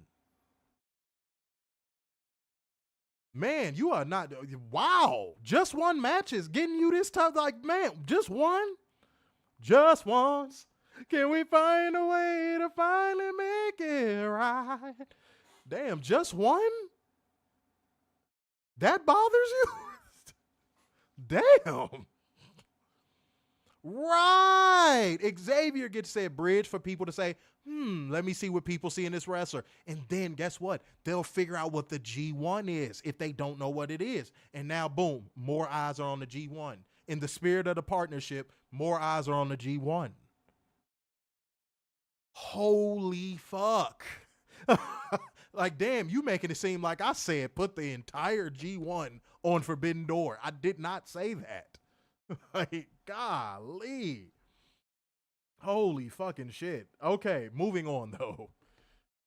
Man, you are not, wow. Just one match is getting you this tough. Like, man, just one? Just once. Can we find a way to finally make it right? Damn, just one? That bothers you? Damn. Right. Xavier gets said bridge for people to say, let me see what people see in this wrestler. And then guess what? They'll figure out what the G1 is if they don't know what it is. And now, boom, more eyes are on the G1. In the spirit of the partnership, more eyes are on the G1. Holy fuck. Like, damn, you making it seem like I said put the entire G1 on Forbidden Door. I did not say that. Like, golly. Holy fucking shit. Okay, moving on though.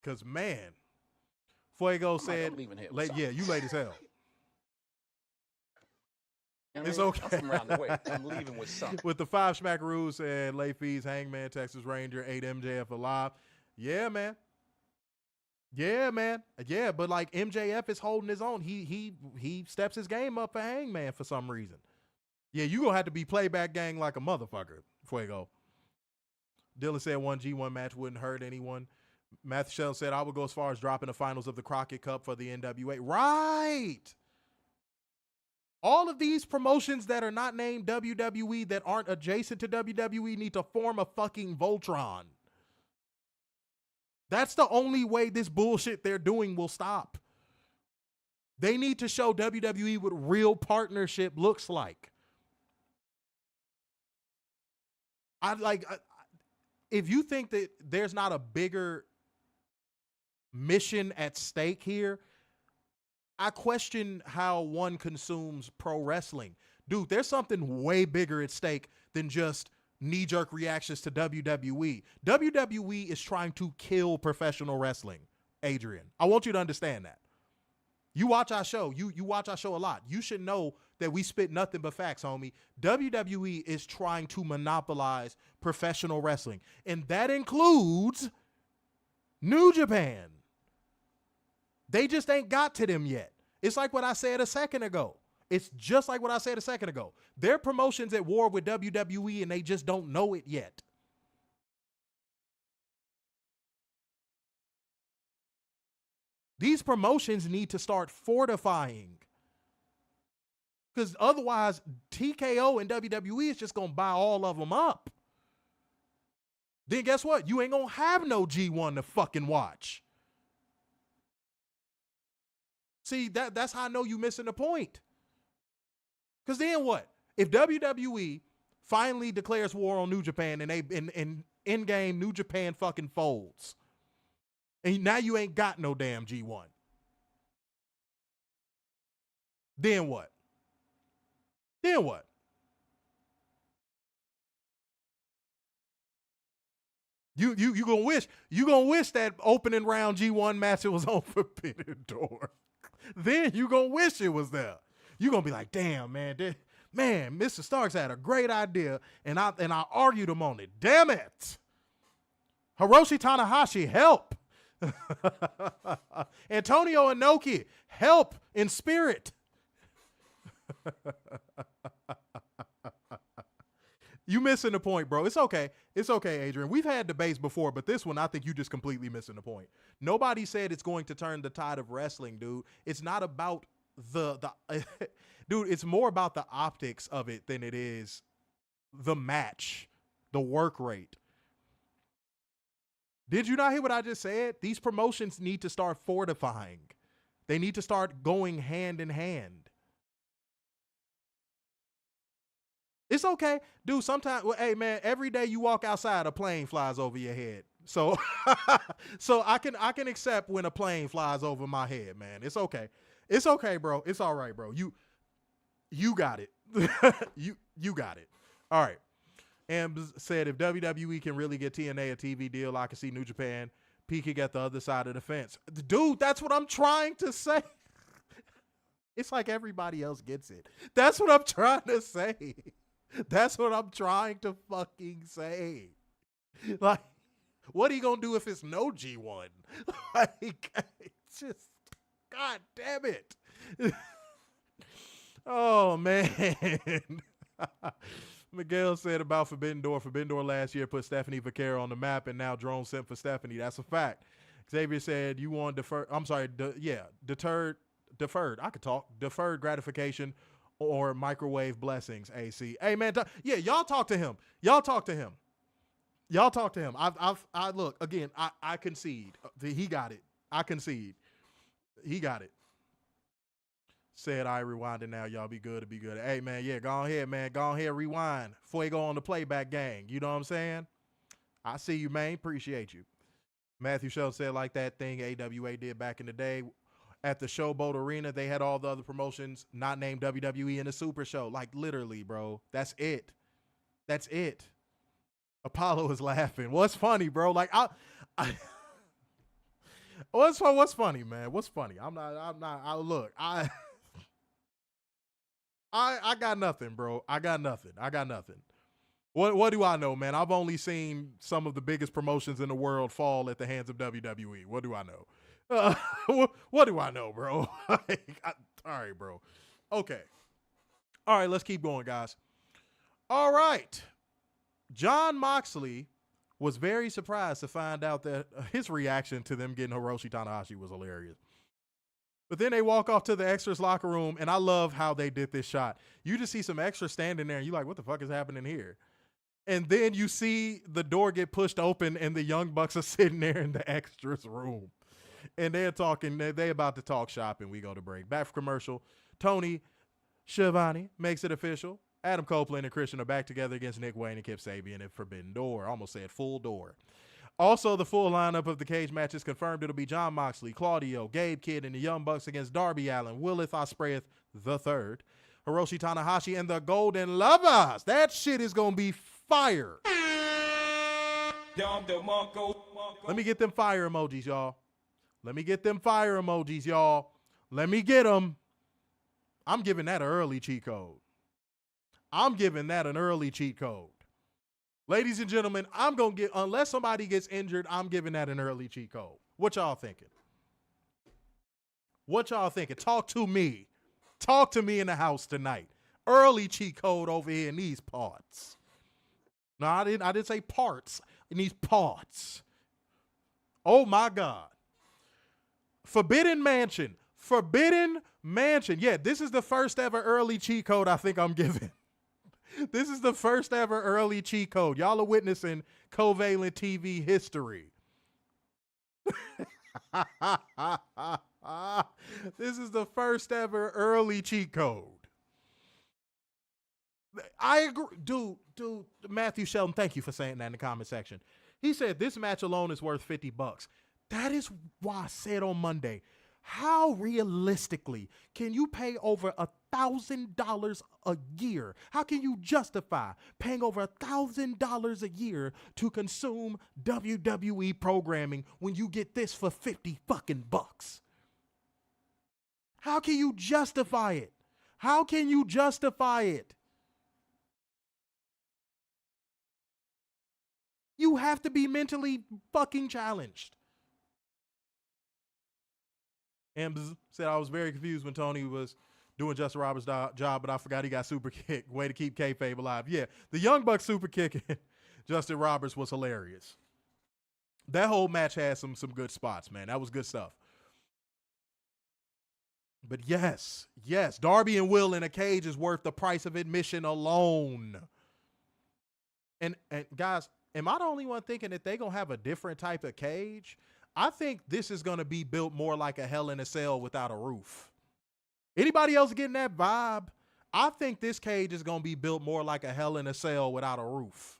Cause man, Fuego said, yeah, you late as hell. It's okay. I'm from around the way. I'm leaving with something. With the 5 Smackaroos and late fees, Hangman, Texas Ranger, 8 MJF alive. Yeah, man. Yeah, man. Yeah, but like MJF is holding his own. He steps his game up for Hangman for some reason. Yeah, you gonna have to be playback gang like a motherfucker, Fuego. Dylan said one G1 match wouldn't hurt anyone. Matthew Shell said I would go as far as dropping the finals of the Crockett Cup for the NWA. Right. All of these promotions that are not named WWE that aren't adjacent to WWE need to form a fucking Voltron. That's the only way this bullshit they're doing will stop. They need to show WWE what real partnership looks like. If you think that there's not a bigger mission at stake here, I question how one consumes pro wrestling. Dude, there's something way bigger at stake than just knee-jerk reactions to WWE. WWE is trying to kill professional wrestling, Adrian. I want you to understand that. You watch our show. You watch our show a lot. You should know that we spit nothing but facts, homie. WWE is trying to monopolize professional wrestling, and that includes New Japan. They just ain't got to them yet. It's like what I said a second ago. It's just like what I said a second ago. Their promotion's at war with WWE, and they just don't know it yet. These promotions need to start fortifying. Because otherwise, TKO and WWE is just going to buy all of them up. Then guess what? You ain't going to have no G1 to fucking watch. See, that's how I know you missing the point. Because then what? If WWE finally declares war on New Japan and they in game New Japan fucking folds, and now you ain't got no damn G1. Then what? Then what? You gonna wish that opening round G1 match it was on Forbidden Door. Then you gonna wish it was there. You gonna be like, damn, man, Mr. Starks had a great idea, and I argued him on it. Damn it. Hiroshi Tanahashi, help. Antonio Inoki, help in spirit. You missing the point, bro. It's okay. It's okay, Adrian. We've had debates before, but this one, I think you just completely missing the point. Nobody said it's going to turn the tide of wrestling, dude. It's not about the dude, it's more about the optics of it than it is the match, the work rate. Did you not hear what I just said? These promotions need to start fortifying. They need to start going hand in hand. It's okay. Dude, sometimes, well, hey, man, every day you walk outside, a plane flies over your head. So so I can accept when a plane flies over my head, man. It's okay. It's okay, bro. It's all right, bro. You got it. you got it. All right. And said if WWE can really get TNA a TV deal, I can see New Japan peeking at the other side of the fence. Dude, that's what I'm trying to say. It's like everybody else gets it. That's what I'm trying to say. That's what I'm trying to fucking say. Like, what are you gonna do if it's no G1? Like, it's just, God damn it. Oh, man. Miguel said about Forbidden Door last year put Stephanie Vaquero on the map, and now Drone sent for Stephanie. That's a fact. Xavier said you want deferred. I'm sorry. Deferred. I could talk. Deferred gratification or microwave blessings. AC. Hey, man. Yeah, y'all talk to him. Y'all talk to him. I look again. I concede. He got it. I concede. He got it. Said I rewinded now. Y'all be good to be good. Hey, man, yeah, go ahead, man. Go ahead, rewind. Fuego on the playback gang. You know what I'm saying? I see you, man. Appreciate you. Matthew Schultz said like that thing AWA did back in the day. At the Showboat Arena, they had all the other promotions not named WWE in the Super Show. Like, literally, bro. That's it. That's it. Apollo is laughing. What's funny, bro? Like, what's funny, man? What's funny? I got nothing, bro. I got nothing. What do I know, man? I've only seen some of the biggest promotions in the world fall at the hands of WWE. What do I know? What do I know, bro? All right, bro. Okay. All right, let's keep going, guys. All right. Jon Moxley was very surprised to find out that his reaction to them getting Hiroshi Tanahashi was hilarious. But then they walk off to the extras locker room, and I love how they did this shot. You just see some extras standing there, and you're like, what the fuck is happening here? And then you see the door get pushed open, and the Young Bucks are sitting there in the extras room. And they're talking, they're about to talk shop, and we go to break. Back for commercial. Tony Schiavone makes it official. Adam Copeland and Christian are back together against Nick Wayne and Kip Sabian at Forbidden Door. I almost said full door. Also, the full lineup of the cage match is confirmed. It'll be Jon Moxley, Claudio, Gabe Kidd, and the Young Bucks against Darby Allin, Willith Ospreay III, Hiroshi Tanahashi, and the Golden Lovers. That shit is going to be fire. Let me get them fire emojis, y'all. Let me get them. I'm giving that an early cheat code. Ladies and gentlemen, I'm going to get, unless somebody gets injured, I'm giving that an early cheat code. What y'all thinking? Talk to me. Talk to me in the house tonight. Early cheat code over here in these parts. No, I didn't say parts. In these parts. Oh my God. Forbidden Mansion. Yeah, this is the first ever early cheat code I think I'm giving. This is the first ever early cheat code. Y'all are witnessing Covalent TV history. This is the first ever early cheat code. I agree. Dude, Matthew Shelton, thank you for saying that in the comment section. He said this match alone is worth $50. That is why I said on Monday, how realistically can you pay over $1,000 a year? How can you justify paying over $1,000 a year to consume WWE programming when you get this for $50 fucking bucks? How can you justify it? You have to be mentally fucking challenged. Ambs said, I was very confused when Tony was doing Justin Roberts' job, but I forgot he got super kicked. Way to keep kayfabe alive. Yeah, the Young Bucks super kicking Justin Roberts was hilarious. That whole match had some good spots, man. That was good stuff. But yes, Darby and Will in a cage is worth the price of admission alone. And guys, am I the only one thinking that they're going to have a different type of cage? I think this is going to be built more like a Hell in a Cell without a roof. Anybody else getting that vibe? I think this cage is going to be built more like a Hell in a Cell without a roof.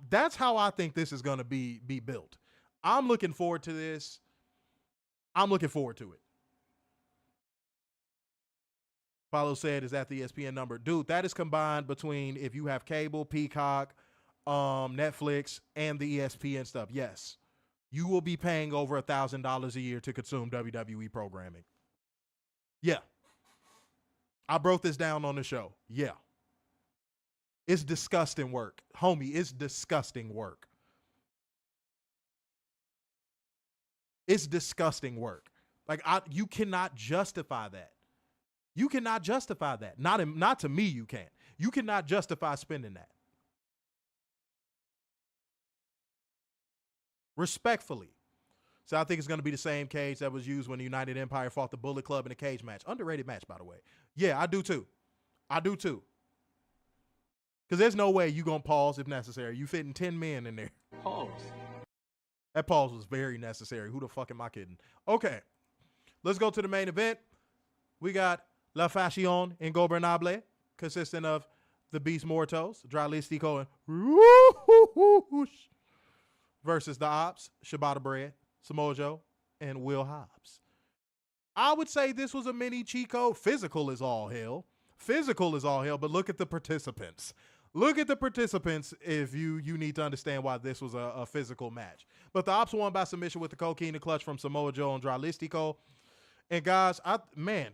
That's how I think this is going to be built. I'm looking forward to this. I'm looking forward to it. Paulo said, is that the ESPN number? Dude, that is combined between if you have cable, Peacock, Netflix, and the ESPN stuff. Yes. You will be paying over $1,000 a year to consume WWE programming. Yeah. I broke this down on the show. Yeah. It's disgusting work. Homie, it's disgusting work. It's disgusting work. Like, you cannot justify that. You cannot justify that. Not to me, you can't. You cannot justify spending that. Respectfully. So I think it's going to be the same cage that was used when the United Empire fought the Bullet Club in a cage match. Underrated match, by the way. Yeah, I do too. I do too. Because there's no way you going to pause if necessary. You fitting 10 men in there. Pause. That pause was very necessary. Who the fuck am I kidding? Okay. Let's go to the main event. We got La Fashion Ingobernable, consisting of the Beast Mortos, Dralistico, and Roosh, versus the Opps, Shibata Bread, Samoa Joe, and Will Hobbs. I would say this was a mini Chico. Physical is all hell. Physical is all hell, but look at the participants. Look at the participants if you need to understand why this was a physical match. But the Opps won by submission with the cocaine clutch from Samoa Joe and Dralistico. And guys,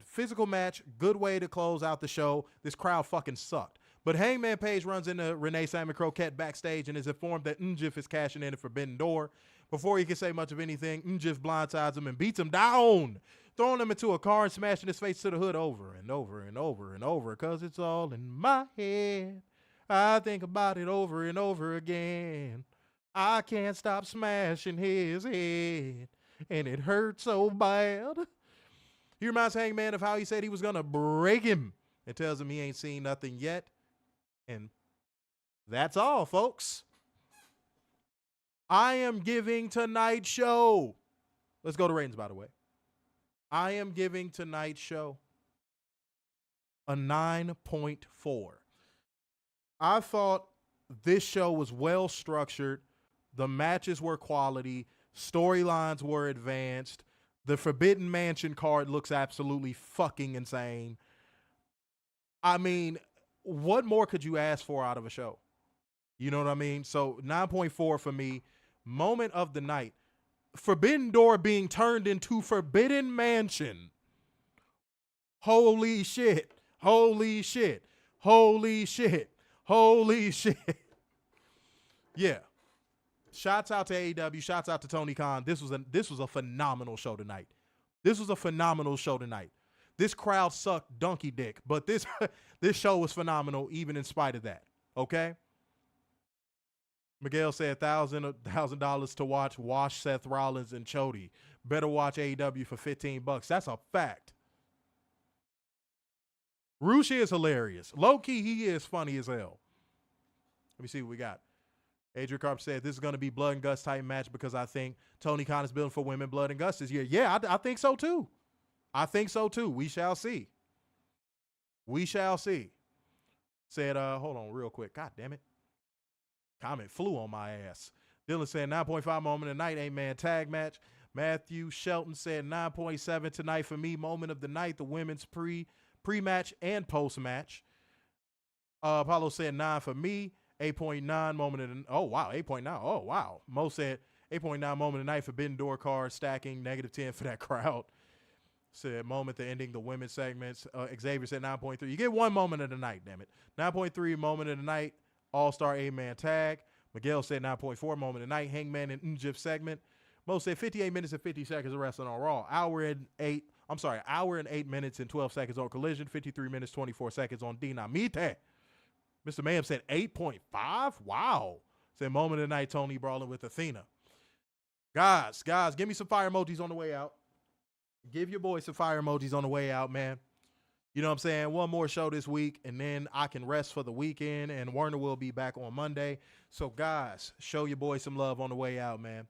physical match, good way to close out the show. This crowd fucking sucked. But Hangman Page runs into Renee Simon Croquette backstage and is informed that MJF is cashing in at Forbidden Door. Before he can say much of anything, MJF blindsides him and beats him down, throwing him into a car and smashing his face to the hood over and over and over and over, because it's all in my head. I think about it over and over again. I can't stop smashing his head, and it hurts so bad. He reminds Hangman of how he said he was going to break him and tells him he ain't seen nothing yet. And that's all, folks. I am giving tonight's show. Let's go to ratings, by the way. I am giving tonight's show a 9.4. I thought this show was well structured. The matches were quality. Storylines were advanced. The Forbidden Mansion card looks absolutely fucking insane. I mean, what more could you ask for out of a show? You know what I mean? So 9.4 for me. Moment of the night. Forbidden Door being turned into Forbidden Mansion. Holy shit. Holy shit. Holy shit. Holy shit. Yeah. Shouts out to AEW. Shouts out to Tony Khan. This was a phenomenal show tonight. This was a phenomenal show tonight. This crowd sucked donkey dick, but this show was phenomenal even in spite of that. Okay? Miguel said $1,000 to watch Seth Rollins and Chody. Better watch AEW for $15. That's a fact. Roosh is hilarious. Low-key, he is funny as hell. Let me see what we got. Adrian Carp said, this is going to be blood and guts type match because I think Tony Khan is building for women blood and guts this year. Yeah, I think so too. I think so too. We shall see. We shall see. Said, hold on real quick. God damn it. Comment flew on my ass. Dylan said 9.5 moment of the night, 8-man tag match. Matthew Shelton said 9.7 tonight for me. Moment of the night, the women's pre-match and post-match. Apollo said 9 for me. 8.9 moment of the, oh wow, 8.9. Oh wow. Mo said 8.9 moment of the night, Forbidden Door card stacking, -10 for that crowd. Said moment to ending the women's segments. Xavier said 9.3. You get one moment of the night, damn it. 9.3 moment of the night, All-Star 8-man tag. Miguel said 9.4 moment of the night, Hangman and MJF segment. Mo said 58 minutes and 50 seconds of wrestling on Raw. Hour and 8 minutes and 12 seconds on Collision. 53 minutes, 24 seconds on Dynamite. Mr. Mayhem said 8.5. Wow. Said moment of the night, Tony brawling with Athena. Guys, give me some fire emojis on the way out. Give your boy some fire emojis on the way out, man. You know what I'm saying? One more show this week, and then I can rest for the weekend, and Werner will be back on Monday. So, guys, show your boy some love on the way out, man.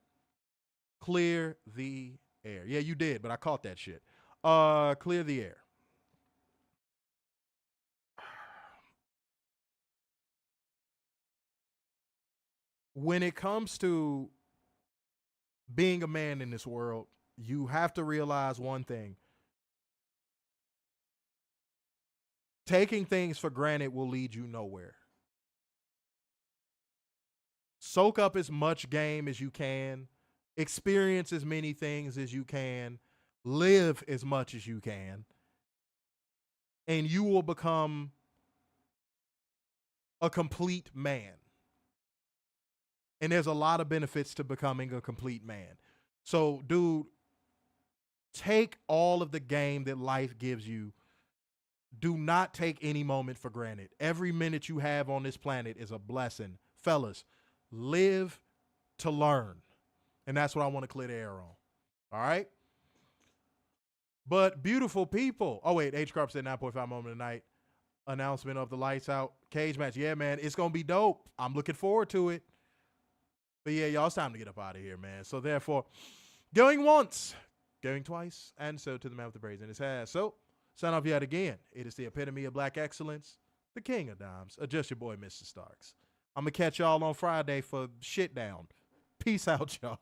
Clear the air. Yeah, you did, but I caught that shit. Clear the air. When it comes to being a man in this world, you have to realize one thing. Taking things for granted will lead you nowhere. Soak up as much game as you can. Experience as many things as you can. Live as much as you can. And you will become a complete man. And there's a lot of benefits to becoming a complete man. So, dude, take all of the game that life gives you. Do not take any moment for granted. Every minute you have on this planet is a blessing. Fellas, live to learn. And that's what I want to clear the air on. All right? But beautiful people. Oh, wait. H. Carp said 9.5 moment of the night. Announcement of the lights out cage match. Yeah, man. It's going to be dope. I'm looking forward to it. But yeah, y'all, it's time to get up out of here, man. So therefore, going once, going twice, and so to the man with the braids in his hair. So, sign off yet again. It is the epitome of black excellence, the king of dimes, just your boy, Mr. Starks. I'm going to catch y'all on Friday for Shit Down. Peace out, y'all.